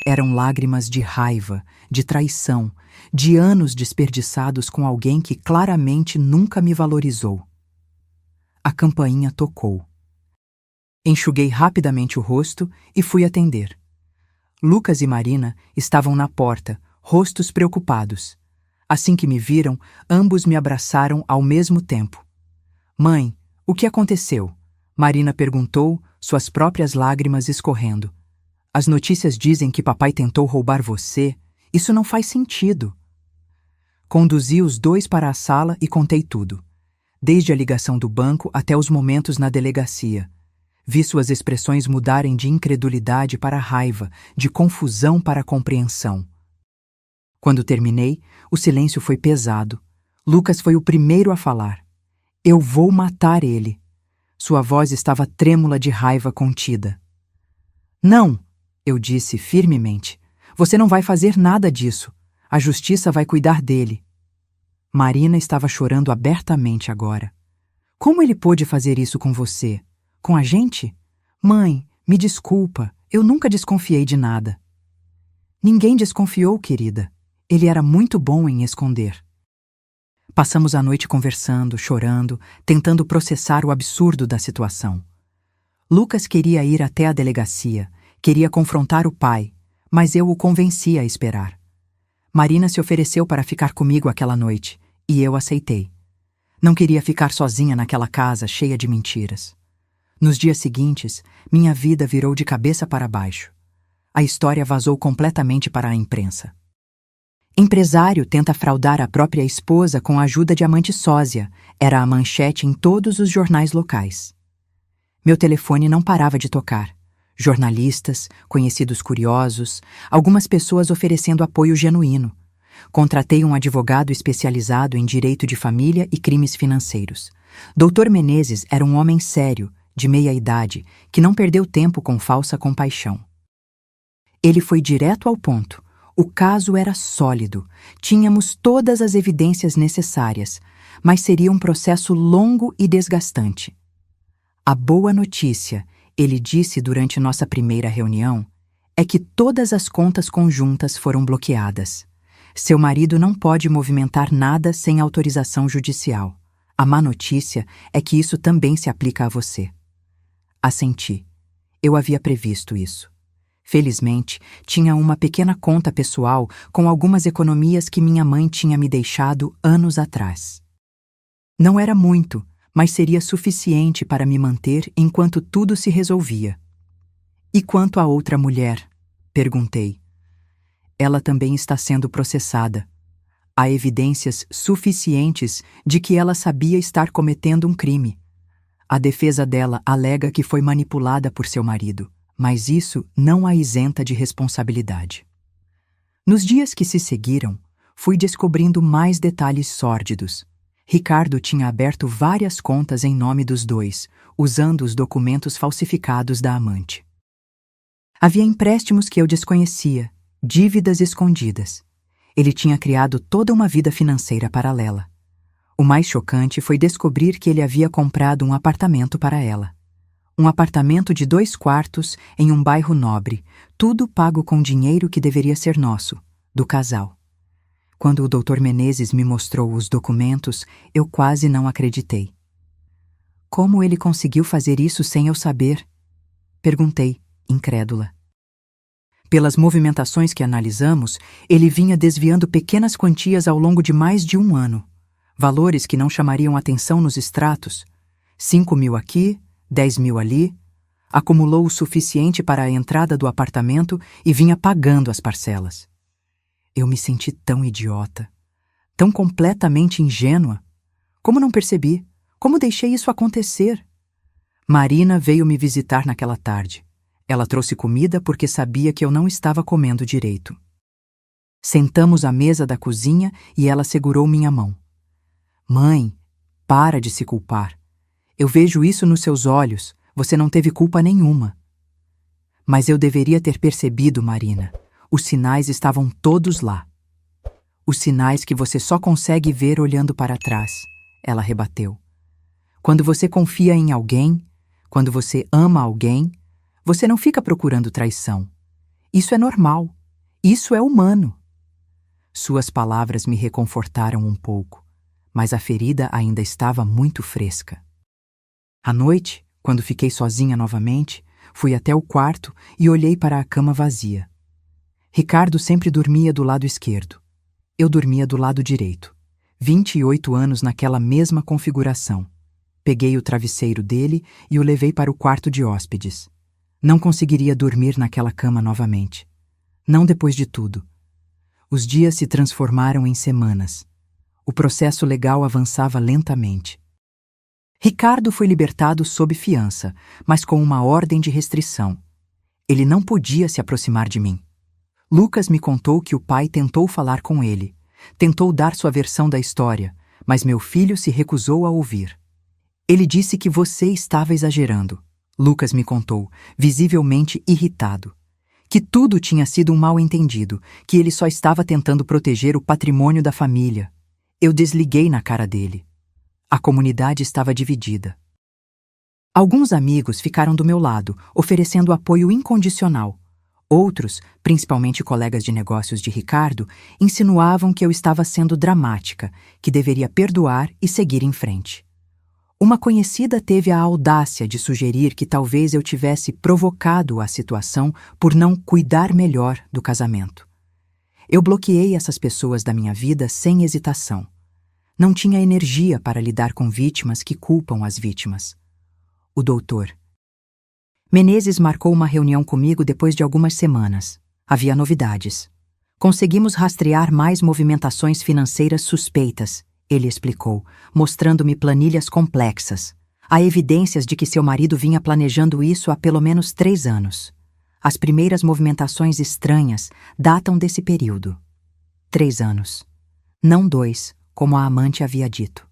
Eram lágrimas de raiva, de traição, de anos desperdiçados com alguém que claramente nunca me valorizou. A campainha tocou. Enxuguei rapidamente o rosto e fui atender. Lucas e Marina estavam na porta, rostos preocupados. Assim que me viram, ambos me abraçaram ao mesmo tempo. Mãe, o que aconteceu? Marina perguntou, suas próprias lágrimas escorrendo. As notícias dizem que papai tentou roubar você. Isso não faz sentido. Conduzi os dois para a sala e contei tudo. Desde a ligação do banco até os momentos na delegacia. Vi suas expressões mudarem de incredulidade para raiva, de confusão para compreensão. Quando terminei, o silêncio foi pesado. Lucas foi o primeiro a falar. Eu vou matar ele. Sua voz estava trêmula de raiva contida. Não, eu disse firmemente. Você não vai fazer nada disso. A justiça vai cuidar dele. Marina estava chorando abertamente agora. Como ele pôde fazer isso com você? Com a gente? Mãe, me desculpa, eu nunca desconfiei de nada. Ninguém desconfiou, querida. Ele era muito bom em esconder. Passamos a noite conversando, chorando, tentando processar o absurdo da situação. Lucas queria ir até a delegacia, queria confrontar o pai, mas eu o convenci a esperar. Marina se ofereceu para ficar comigo aquela noite, e eu aceitei. Não queria ficar sozinha naquela casa cheia de mentiras. Nos dias seguintes, minha vida virou de cabeça para baixo. A história vazou completamente para a imprensa. Empresário tenta fraudar a própria esposa com a ajuda de amante sósia, era a manchete em todos os jornais locais. Meu telefone não parava de tocar. Jornalistas, conhecidos curiosos, algumas pessoas oferecendo apoio genuíno. Contratei um advogado especializado em direito de família e crimes financeiros. Dr. Menezes era um homem sério, de meia idade, que não perdeu tempo com falsa compaixão. Ele foi direto ao ponto. O caso era sólido, tínhamos todas as evidências necessárias, mas seria um processo longo e desgastante. A boa notícia, ele disse durante nossa primeira reunião, é que todas as contas conjuntas foram bloqueadas. Seu marido não pode movimentar nada sem autorização judicial. A má notícia é que isso também se aplica a você. Assenti. Eu havia previsto isso. Felizmente, tinha uma pequena conta pessoal com algumas economias que minha mãe tinha me deixado anos atrás. Não era muito, mas seria suficiente para me manter enquanto tudo se resolvia. E quanto à outra mulher? Perguntei. Ela também está sendo processada. Há evidências suficientes de que ela sabia estar cometendo um crime. A defesa dela alega que foi manipulada por seu marido. Mas isso não a isenta de responsabilidade. Nos dias que se seguiram, fui descobrindo mais detalhes sórdidos. Ricardo tinha aberto várias contas em nome dos dois, usando os documentos falsificados da amante. Havia empréstimos que eu desconhecia, dívidas escondidas. Ele tinha criado toda uma vida financeira paralela. O mais chocante foi descobrir que ele havia comprado um apartamento para ela. Um apartamento de 2 quartos em um bairro nobre, tudo pago com dinheiro que deveria ser nosso, do casal. Quando o Dr. Menezes me mostrou os documentos, eu quase não acreditei. Como ele conseguiu fazer isso sem eu saber? Perguntei, incrédula. Pelas movimentações que analisamos, ele vinha desviando pequenas quantias ao longo de mais de 1 ano. Valores que não chamariam atenção nos extratos. 5.000 aqui, 10.000 ali, acumulou o suficiente para a entrada do apartamento e vinha pagando as parcelas. Eu me senti tão idiota, tão completamente ingênua. Como não percebi? Como deixei isso acontecer? Marina veio me visitar naquela tarde. Ela trouxe comida porque sabia que eu não estava comendo direito. Sentamos à mesa da cozinha e ela segurou minha mão. Mãe, para de se culpar. Eu vejo isso nos seus olhos. Você não teve culpa nenhuma. Mas eu deveria ter percebido, Marina. Os sinais estavam todos lá. Os sinais que você só consegue ver olhando para trás, ela rebateu. Quando você confia em alguém, quando você ama alguém, você não fica procurando traição. Isso é normal. Isso é humano. Suas palavras me reconfortaram um pouco, mas a ferida ainda estava muito fresca. À noite, quando fiquei sozinha novamente, fui até o quarto e olhei para a cama vazia. Ricardo sempre dormia do lado esquerdo. Eu dormia do lado direito. 28 anos naquela mesma configuração. Peguei o travesseiro dele e o levei para o quarto de hóspedes. Não conseguiria dormir naquela cama novamente. Não depois de tudo. Os dias se transformaram em semanas. O processo legal avançava lentamente. Ricardo foi libertado sob fiança, mas com uma ordem de restrição. Ele não podia se aproximar de mim. Lucas me contou que o pai tentou falar com ele, tentou dar sua versão da história, mas meu filho se recusou a ouvir. Ele disse que você estava exagerando. Lucas me contou, visivelmente irritado. Que tudo tinha sido um mal-entendido, que ele só estava tentando proteger o patrimônio da família. Eu desliguei na cara dele. A comunidade estava dividida. Alguns amigos ficaram do meu lado, oferecendo apoio incondicional. Outros, principalmente colegas de negócios de Ricardo, insinuavam que eu estava sendo dramática, que deveria perdoar e seguir em frente. Uma conhecida teve a audácia de sugerir que talvez eu tivesse provocado a situação por não cuidar melhor do casamento. Eu bloqueei essas pessoas da minha vida sem hesitação. Não tinha energia para lidar com vítimas que culpam as vítimas. O doutor Menezes marcou uma reunião comigo depois de algumas semanas. Havia novidades. Conseguimos rastrear mais movimentações financeiras suspeitas, ele explicou, mostrando-me planilhas complexas. Há evidências de que seu marido vinha planejando isso há pelo menos 3 anos. As primeiras movimentações estranhas datam desse período. 3 anos. Não 2, como a amante havia dito.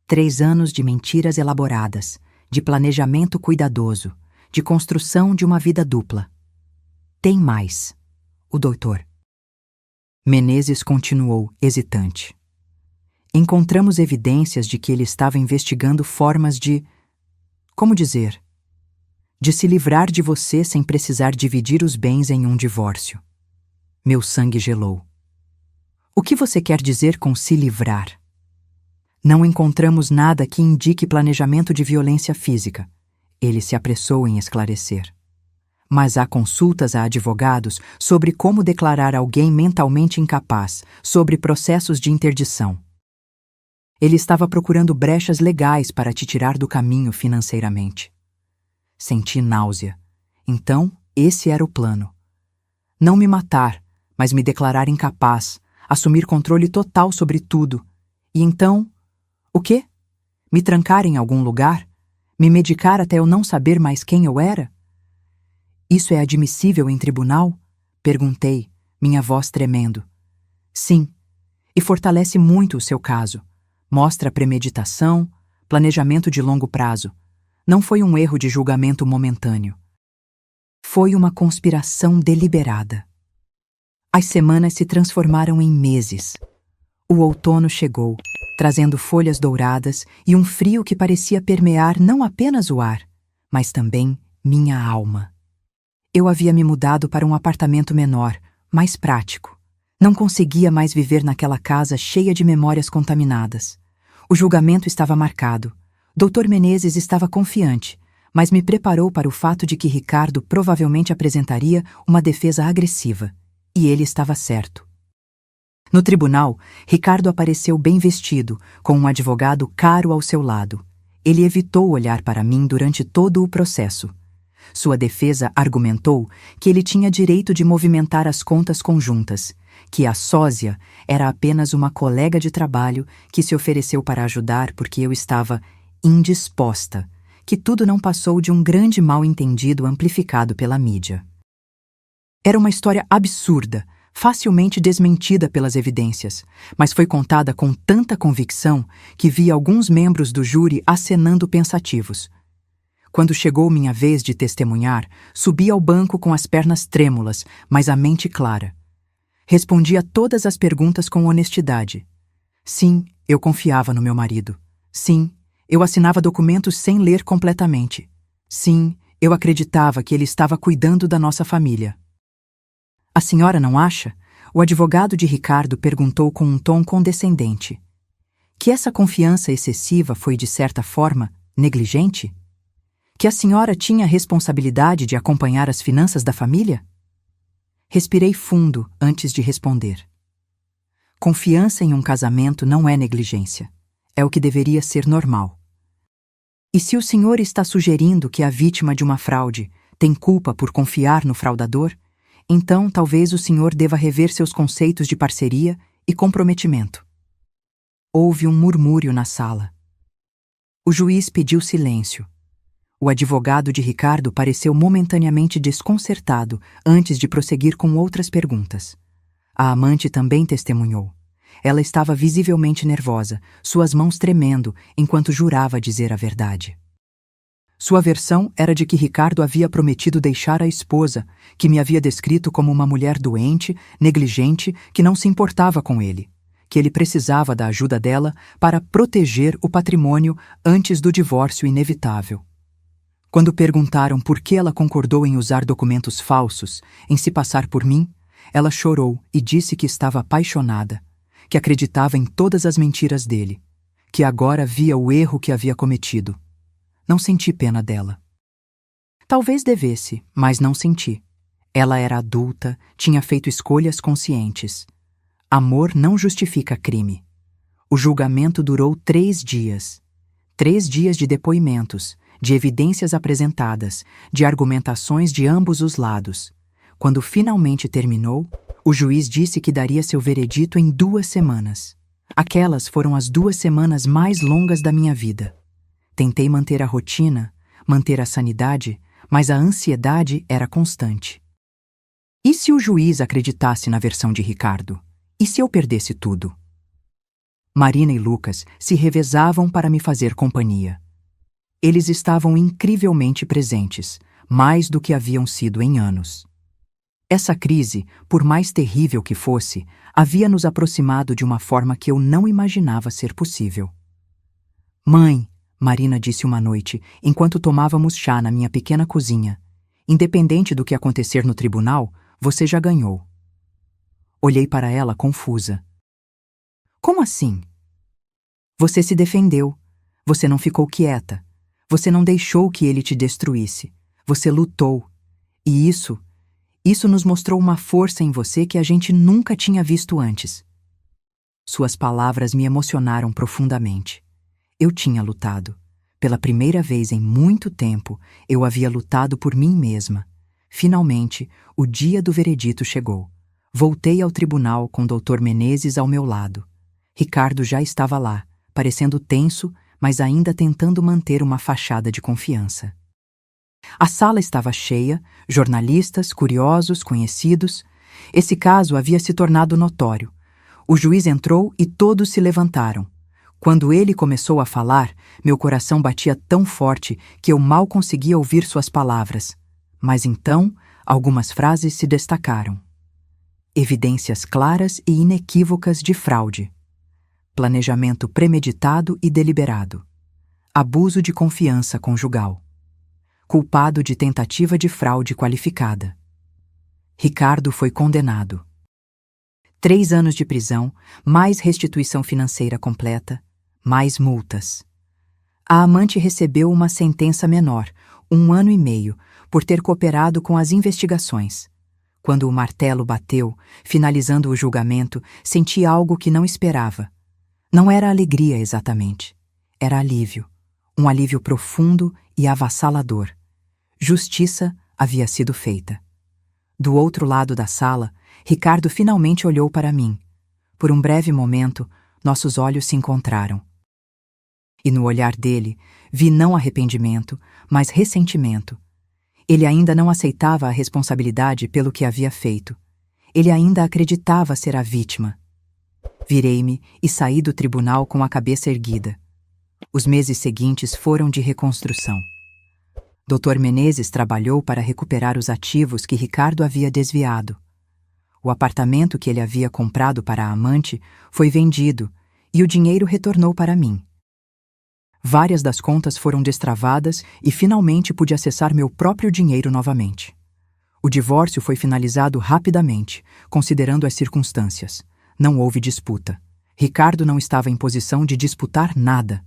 3 anos de mentiras elaboradas, de planejamento cuidadoso, de construção de uma vida dupla. Tem mais. O doutor Menezes continuou, hesitante. Encontramos evidências de que ele estava investigando formas de... Como dizer? De se livrar de você sem precisar dividir os bens em um divórcio. Meu sangue gelou. O que você quer dizer com se livrar? Não encontramos nada que indique planejamento de violência física. Ele se apressou em esclarecer. Mas há consultas a advogados sobre como declarar alguém mentalmente incapaz, sobre processos de interdição. Ele estava procurando brechas legais para te tirar do caminho financeiramente. Senti náusea. Então, esse era o plano. Não me matar, mas me declarar incapaz, assumir controle total sobre tudo. E então, o quê? Me trancar em algum lugar? Me medicar até eu não saber mais quem eu era? Isso é admissível em tribunal? Perguntei, minha voz tremendo. Sim, e fortalece muito o seu caso. Mostra premeditação, planejamento de longo prazo. Não foi um erro de julgamento momentâneo. Foi uma conspiração deliberada. As semanas se transformaram em meses. O outono chegou, trazendo folhas douradas e um frio que parecia permear não apenas o ar, mas também minha alma. Eu havia me mudado para um apartamento menor, mais prático. Não conseguia mais viver naquela casa cheia de memórias contaminadas. O julgamento estava marcado. Dr. Menezes estava confiante, mas me preparou para o fato de que Ricardo provavelmente apresentaria uma defesa agressiva. E ele estava certo. No tribunal, Ricardo apareceu bem vestido, com um advogado caro ao seu lado. Ele evitou olhar para mim durante todo o processo. Sua defesa argumentou que ele tinha direito de movimentar as contas conjuntas, que a sósia era apenas uma colega de trabalho que se ofereceu para ajudar porque eu estava indisposta, que tudo não passou de um grande mal-entendido amplificado pela mídia. Era uma história absurda, facilmente desmentida pelas evidências, mas foi contada com tanta convicção que vi alguns membros do júri acenando pensativos. Quando chegou minha vez de testemunhar, subi ao banco com as pernas trêmulas, mas a mente clara. Respondi a todas as perguntas com honestidade. Sim, eu confiava no meu marido. Sim, eu assinava documentos sem ler completamente. Sim, eu acreditava que ele estava cuidando da nossa família. A senhora não acha? O advogado de Ricardo perguntou com um tom condescendente. Que essa confiança excessiva foi, de certa forma, negligente? Que a senhora tinha a responsabilidade de acompanhar as finanças da família? Respirei fundo antes de responder. Confiança em um casamento não é negligência. É o que deveria ser normal. E se o senhor está sugerindo que a vítima de uma fraude tem culpa por confiar no fraudador, então talvez o senhor deva rever seus conceitos de parceria e comprometimento. Houve um murmúrio na sala. O juiz pediu silêncio. O advogado de Ricardo pareceu momentaneamente desconcertado antes de prosseguir com outras perguntas. A amante também testemunhou. Ela estava visivelmente nervosa, suas mãos tremendo, enquanto jurava dizer a verdade. Sua versão era de que Ricardo havia prometido deixar a esposa, que me havia descrito como uma mulher doente, negligente, que não se importava com ele, que ele precisava da ajuda dela para proteger o patrimônio antes do divórcio inevitável. Quando perguntaram por que ela concordou em usar documentos falsos, em se passar por mim, ela chorou e disse que estava apaixonada, que acreditava em todas as mentiras dele, que agora via o erro que havia cometido. Não senti pena dela. Talvez devesse, mas não senti. Ela era adulta, tinha feito escolhas conscientes. Amor não justifica crime. O julgamento durou 3 dias. 3 dias de depoimentos, de evidências apresentadas, de argumentações de ambos os lados. Quando finalmente terminou, o juiz disse que daria seu veredito em 2 semanas. Aquelas foram as 2 semanas mais longas da minha vida. Tentei manter a rotina, manter a sanidade, mas a ansiedade era constante. E se o juiz acreditasse na versão de Ricardo? E se eu perdesse tudo? Marina e Lucas se revezavam para me fazer companhia. Eles estavam incrivelmente presentes, mais do que haviam sido em anos. Essa crise, por mais terrível que fosse, havia nos aproximado de uma forma que eu não imaginava ser possível. Mãe, Marina disse uma noite, enquanto tomávamos chá na minha pequena cozinha, independente do que acontecer no tribunal, você já ganhou. Olhei para ela confusa. Como assim? Você se defendeu. Você não ficou quieta. Você não deixou que ele te destruísse. Você lutou. E isso nos mostrou uma força em você que a gente nunca tinha visto antes. Suas palavras me emocionaram profundamente. Eu tinha lutado. Pela primeira vez em muito tempo, eu havia lutado por mim mesma. Finalmente, o dia do veredito chegou. Voltei ao tribunal com Dr. Menezes ao meu lado. Ricardo já estava lá, parecendo tenso, mas ainda tentando manter uma fachada de confiança. A sala estava cheia, jornalistas, curiosos, conhecidos. Esse caso havia se tornado notório. O juiz entrou e todos se levantaram. Quando ele começou a falar, meu coração batia tão forte que eu mal conseguia ouvir suas palavras. Mas então, algumas frases se destacaram. Evidências claras e inequívocas de fraude. Planejamento premeditado e deliberado. Abuso de confiança conjugal. Culpado de tentativa de fraude qualificada. Ricardo foi condenado. 3 anos de prisão, mais restituição financeira completa, mais multas. A amante recebeu uma sentença menor, 1 ano e meio, por ter cooperado com as investigações. Quando o martelo bateu, finalizando o julgamento, senti algo que não esperava. Não era alegria exatamente. Era alívio. Um alívio profundo e avassalador. Justiça havia sido feita. Do outro lado da sala, Ricardo finalmente olhou para mim. Por um breve momento, nossos olhos se encontraram. E no olhar dele, vi não arrependimento, mas ressentimento. Ele ainda não aceitava a responsabilidade pelo que havia feito. Ele ainda acreditava ser a vítima. Virei-me e saí do tribunal com a cabeça erguida. Os meses seguintes foram de reconstrução. Dr. Menezes trabalhou para recuperar os ativos que Ricardo havia desviado. O apartamento que ele havia comprado para a amante foi vendido e o dinheiro retornou para mim. Várias das contas foram destravadas e finalmente pude acessar meu próprio dinheiro novamente. O divórcio foi finalizado rapidamente, considerando as circunstâncias. Não houve disputa. Ricardo não estava em posição de disputar nada.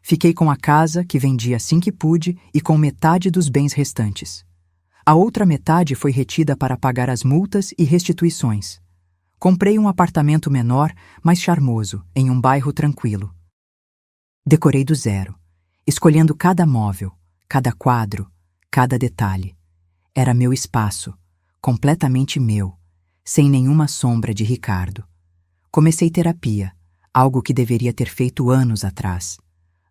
Fiquei com a casa, que vendi assim que pude, e com metade dos bens restantes. A outra metade foi retida para pagar as multas e restituições. Comprei um apartamento menor, mais charmoso, em um bairro tranquilo. Decorei do zero, escolhendo cada móvel, cada quadro, cada detalhe. Era meu espaço, completamente meu, sem nenhuma sombra de Ricardo. Comecei terapia, algo que deveria ter feito anos atrás.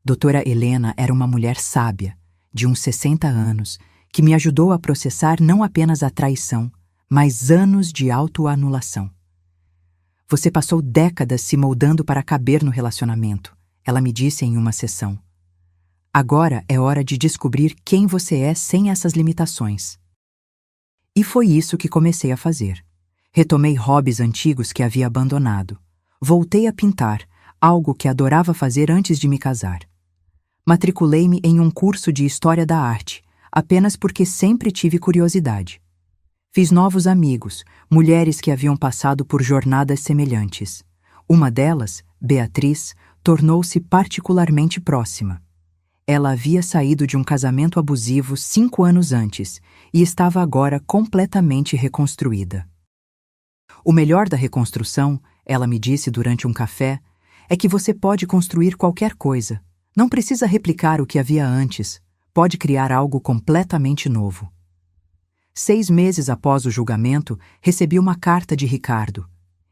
Doutora Helena era uma mulher sábia, de uns 60 anos, que me ajudou a processar não apenas a traição, mas anos de autoanulação. Você passou décadas se moldando para caber no relacionamento, ela me disse em uma sessão. Agora é hora de descobrir quem você é sem essas limitações. E foi isso que comecei a fazer. Retomei hobbies antigos que havia abandonado. Voltei a pintar, algo que adorava fazer antes de me casar. Matriculei-me em um curso de História da Arte, apenas porque sempre tive curiosidade. Fiz novos amigos, mulheres que haviam passado por jornadas semelhantes. Uma delas, Beatriz, tornou-se particularmente próxima. Ela havia saído de um casamento abusivo 5 anos antes e estava agora completamente reconstruída. O melhor da reconstrução, ela me disse durante um café, é que você pode construir qualquer coisa. Não precisa replicar o que havia antes, pode criar algo completamente novo. 6 meses após o julgamento, recebi uma carta de Ricardo.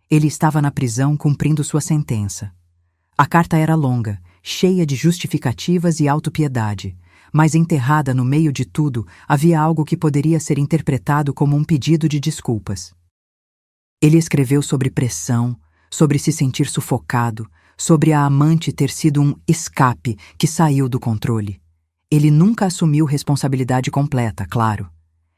Ele estava na prisão cumprindo sua sentença. A carta era longa, cheia de justificativas e autopiedade, mas enterrada no meio de tudo havia algo que poderia ser interpretado como um pedido de desculpas. Ele escreveu sobre pressão, sobre se sentir sufocado, sobre a amante ter sido um escape que saiu do controle. Ele nunca assumiu responsabilidade completa, claro.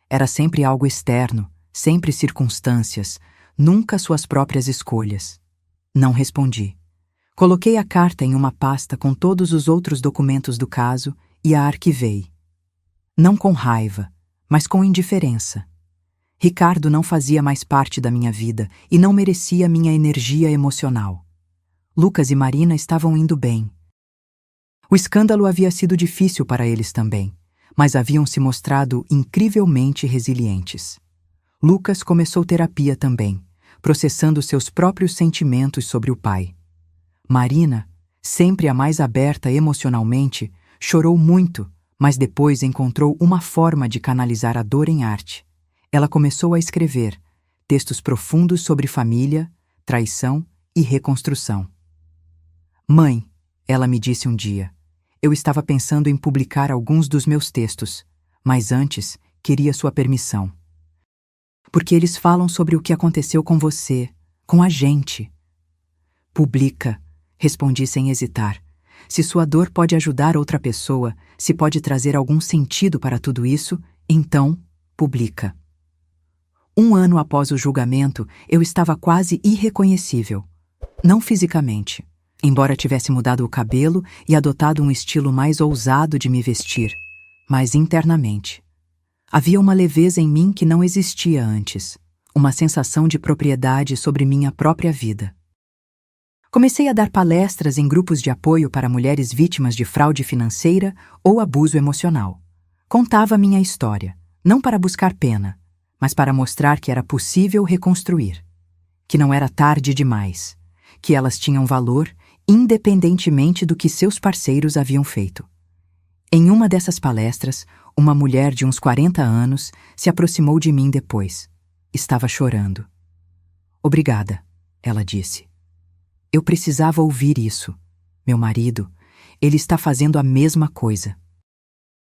Era sempre algo externo, sempre circunstâncias, nunca suas próprias escolhas. Não respondi. Coloquei a carta em uma pasta com todos os outros documentos do caso e a arquivei. Não com raiva, mas com indiferença. Ricardo não fazia mais parte da minha vida e não merecia minha energia emocional. Lucas e Marina estavam indo bem. O escândalo havia sido difícil para eles também, mas haviam se mostrado incrivelmente resilientes. Lucas começou terapia também, processando seus próprios sentimentos sobre o pai. Marina, sempre a mais aberta emocionalmente, chorou muito, mas depois encontrou uma forma de canalizar a dor em arte. Ela começou a escrever textos profundos sobre família, traição e reconstrução. Mãe, ela me disse um dia, eu estava pensando em publicar alguns dos meus textos, mas antes queria sua permissão. Porque eles falam sobre o que aconteceu com você, com a gente. Publica, respondi sem hesitar. Se sua dor pode ajudar outra pessoa, se pode trazer algum sentido para tudo isso, então publica. 1 ano após o julgamento, eu estava quase irreconhecível. Não fisicamente, embora tivesse mudado o cabelo e adotado um estilo mais ousado de me vestir, mas internamente. Havia uma leveza em mim que não existia antes, uma sensação de propriedade sobre minha própria vida. Comecei a dar palestras em grupos de apoio para mulheres vítimas de fraude financeira ou abuso emocional. Contava minha história, não para buscar pena, mas para mostrar que era possível reconstruir, que não era tarde demais, que elas tinham valor independentemente do que seus parceiros haviam feito. Em uma dessas palestras, uma mulher de uns 40 anos se aproximou de mim depois. Estava chorando. Obrigada, ela disse. Eu precisava ouvir isso. Meu marido, Ele está fazendo a mesma coisa.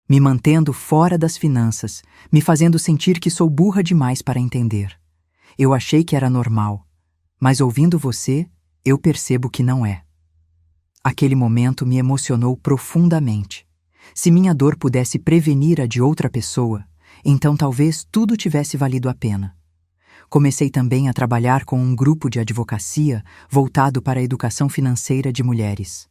Me mantendo fora das finanças, me fazendo sentir que sou burra demais para entender. Eu achei que era normal, mas ouvindo você, eu percebo que não é. Aquele momento me emocionou profundamente. Se minha dor pudesse prevenir a de outra pessoa, então talvez tudo tivesse valido a pena. Comecei também a trabalhar com um grupo de advocacia voltado para a educação financeira de mulheres.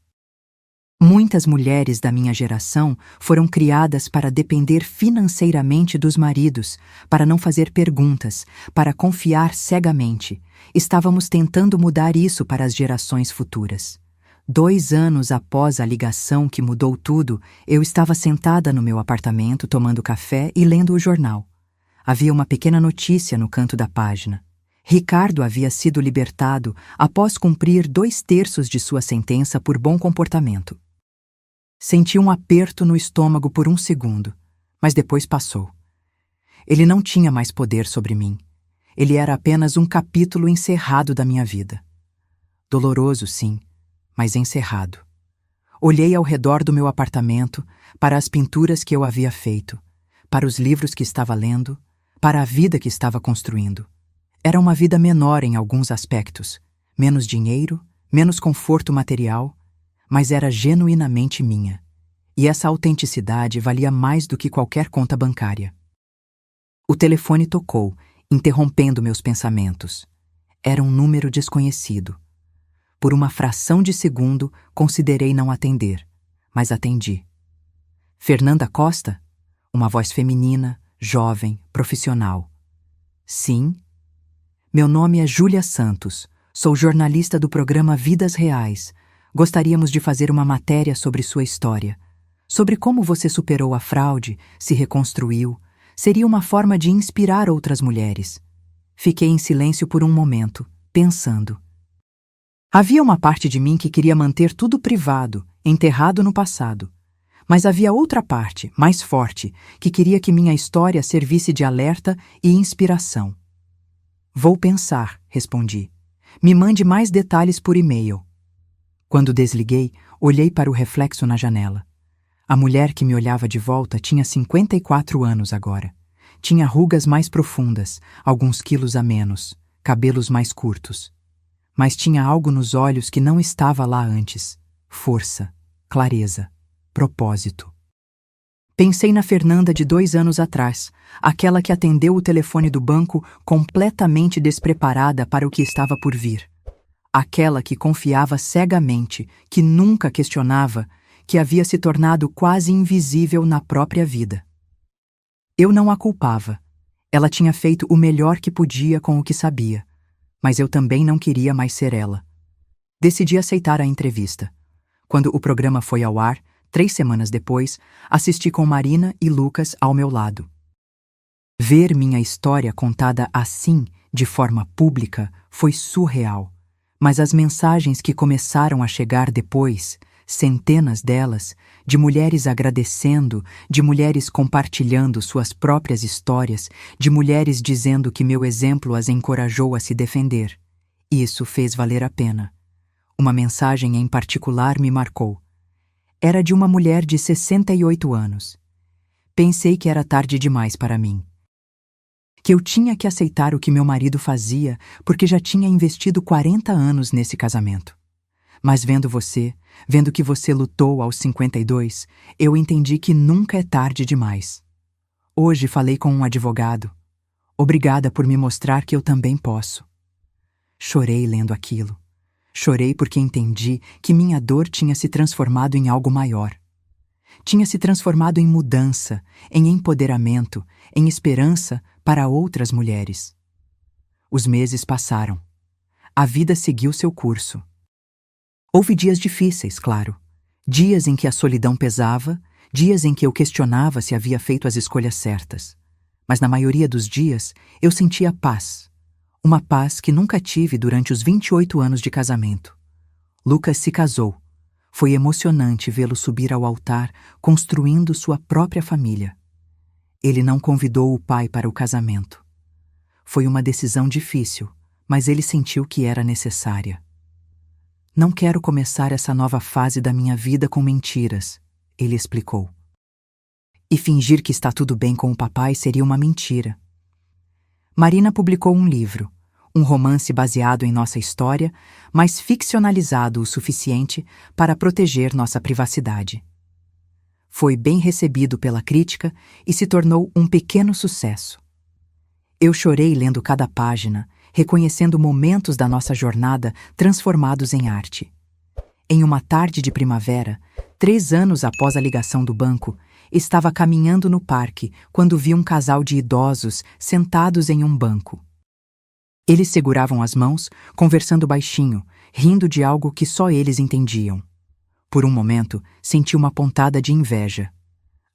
Muitas mulheres da minha geração foram criadas para depender financeiramente dos maridos, para não fazer perguntas, para confiar cegamente. Estávamos tentando mudar isso para as gerações futuras. 2 anos após a ligação que mudou tudo, eu estava sentada no meu apartamento tomando café e lendo o jornal. Havia uma pequena notícia no canto da página. Ricardo havia sido libertado após cumprir 2/3 de sua sentença por bom comportamento. Senti um aperto no estômago por um segundo, mas depois passou. Ele não tinha mais poder sobre mim. Ele era apenas um capítulo encerrado da minha vida. Doloroso, sim, mas encerrado. Olhei ao redor do meu apartamento, para as pinturas que eu havia feito, para os livros que estava lendo, para a vida que estava construindo. Era uma vida menor em alguns aspectos, menos dinheiro, menos conforto material, mas era genuinamente minha. E essa autenticidade valia mais do que qualquer conta bancária. O telefone tocou, interrompendo meus pensamentos. Era um número desconhecido. Por uma fração de segundo, considerei não atender, mas atendi. Fernanda Costa? Uma voz feminina, jovem, profissional. Sim. Meu nome é Júlia Santos. Sou jornalista do programa Vidas Reais. Gostaríamos de fazer uma matéria sobre sua história. Sobre como você superou a fraude, se reconstruiu. Seria uma forma de inspirar outras mulheres. Fiquei em silêncio por um momento, pensando. Havia uma parte de mim que queria manter tudo privado, enterrado no passado. Mas havia outra parte, mais forte, que queria que minha história servisse de alerta e inspiração. Vou pensar, respondi. Me mande mais detalhes por e-mail. Quando desliguei, olhei para o reflexo na janela. A mulher que me olhava de volta tinha 54 anos agora. Tinha rugas mais profundas, alguns quilos a menos, cabelos mais curtos. Mas tinha algo nos olhos que não estava lá antes. Força, clareza, propósito. Pensei na Fernanda de 2 anos atrás, aquela que atendeu o telefone do banco completamente despreparada para o que estava por vir. Aquela que confiava cegamente, que nunca questionava, que havia se tornado quase invisível na própria vida. Eu não a culpava. Ela tinha feito o melhor que podia com o que sabia, mas eu também não queria mais ser ela. Decidi aceitar a entrevista. Quando o programa foi ao ar, 3 semanas depois, assisti com Marina e Lucas ao meu lado. Ver minha história contada assim, de forma pública, foi surreal. Mas as mensagens que começaram a chegar depois, centenas delas, de mulheres agradecendo, de mulheres compartilhando suas próprias histórias, de mulheres dizendo que meu exemplo as encorajou a se defender. Isso fez valer a pena. Uma mensagem em particular me marcou. Era de uma mulher de 68 anos. Pensei que era tarde demais para mim. Que eu tinha que aceitar o que meu marido fazia porque já tinha investido 40 anos nesse casamento. Mas vendo que você lutou aos 52, eu entendi que nunca é tarde demais. Hoje falei com um advogado. Obrigada por me mostrar que eu também posso. Chorei lendo aquilo. Chorei porque entendi que minha dor tinha se transformado em algo maior. Tinha se transformado em mudança, em empoderamento, em esperança para outras mulheres. Os meses passaram. A vida seguiu seu curso. Houve dias difíceis, claro. Dias em que a solidão pesava, dias em que eu questionava se havia feito as escolhas certas. Mas na maioria dos dias, eu sentia paz. Uma paz que nunca tive durante os 28 anos de casamento. Lucas se casou. Foi emocionante vê-lo subir ao altar, construindo sua própria família. Ele não convidou o pai para o casamento. Foi uma decisão difícil, mas ele sentiu que era necessária. Não quero começar essa nova fase da minha vida com mentiras, ele explicou. E fingir que está tudo bem com o papai seria uma mentira. Marina publicou um livro, um romance baseado em nossa história, mas ficcionalizado o suficiente para proteger nossa privacidade. Foi bem recebido pela crítica e se tornou um pequeno sucesso. Eu chorei lendo cada página, reconhecendo momentos da nossa jornada transformados em arte. Em uma tarde de primavera, 3 anos após a ligação do banco, estava caminhando no parque quando vi um casal de idosos sentados em um banco. Eles seguravam as mãos, conversando baixinho, rindo de algo que só eles entendiam. Por um momento, senti uma pontada de inveja.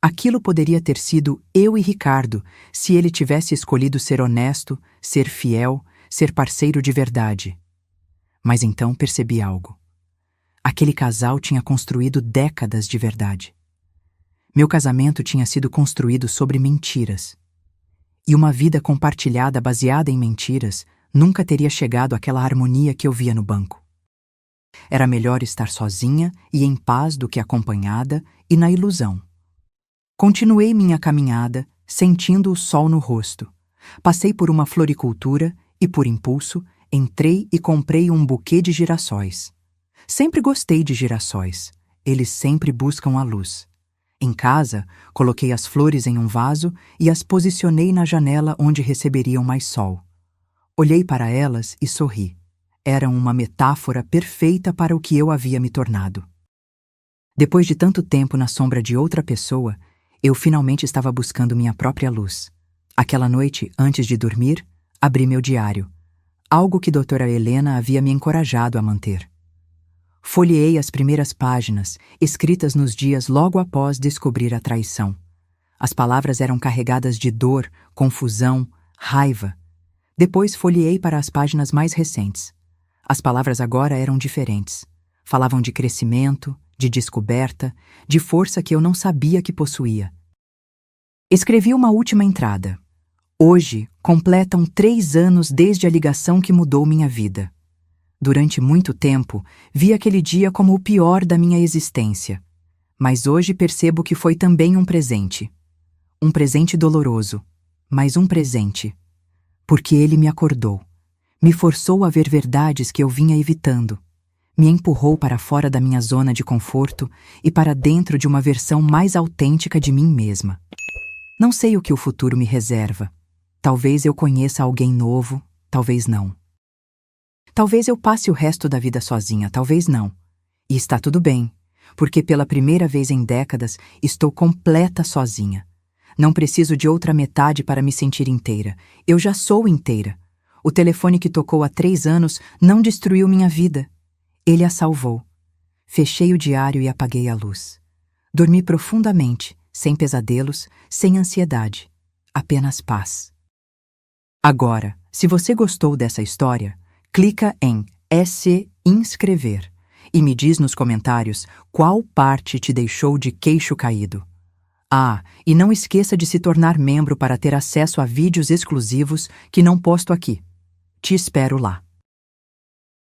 Aquilo poderia ter sido eu e Ricardo, se ele tivesse escolhido ser honesto, ser fiel, ser parceiro de verdade. Mas então percebi algo. Aquele casal tinha construído décadas de verdade. Meu casamento tinha sido construído sobre mentiras. E uma vida compartilhada baseada em mentiras nunca teria chegado àquela harmonia que eu via no banco. Era melhor estar sozinha e em paz do que acompanhada e na ilusão. Continuei minha caminhada, sentindo o sol no rosto. Passei por uma floricultura e, por impulso, entrei e comprei um buquê de girassóis. Sempre gostei de girassóis. Eles sempre buscam a luz. Em casa, coloquei as flores em um vaso e as posicionei na janela onde receberiam mais sol. Olhei para elas e sorri. Eram uma metáfora perfeita para o que eu havia me tornado. Depois de tanto tempo na sombra de outra pessoa, eu finalmente estava buscando minha própria luz. Aquela noite, antes de dormir, abri meu diário, algo que doutora Helena havia me encorajado a manter. Folheei as primeiras páginas, escritas nos dias logo após descobrir a traição. As palavras eram carregadas de dor, confusão, raiva. Depois folheei para as páginas mais recentes. As palavras agora eram diferentes. Falavam de crescimento, de descoberta, de força que eu não sabia que possuía. Escrevi uma última entrada. Hoje, completam 3 anos desde a ligação que mudou minha vida. Durante muito tempo, vi aquele dia como o pior da minha existência. Mas hoje percebo que foi também um presente. Um presente doloroso, mas um presente. Porque ele me acordou. Me forçou a ver verdades que eu vinha evitando. Me empurrou para fora da minha zona de conforto e para dentro de uma versão mais autêntica de mim mesma. Não sei o que o futuro me reserva. Talvez eu conheça alguém novo, talvez não. Talvez eu passe o resto da vida sozinha, talvez não. E está tudo bem, porque pela primeira vez em décadas estou completa sozinha. Não preciso de outra metade para me sentir inteira. Eu já sou inteira. O telefone que tocou há 3 anos não destruiu minha vida. Ele a salvou. Fechei o diário e apaguei a luz. Dormi profundamente, sem pesadelos, sem ansiedade. Apenas paz. Agora, se você gostou dessa história, clica em se inscrever e me diz nos comentários qual parte te deixou de queixo caído. Ah, e não esqueça de se tornar membro para ter acesso a vídeos exclusivos que não posto aqui. Te espero lá.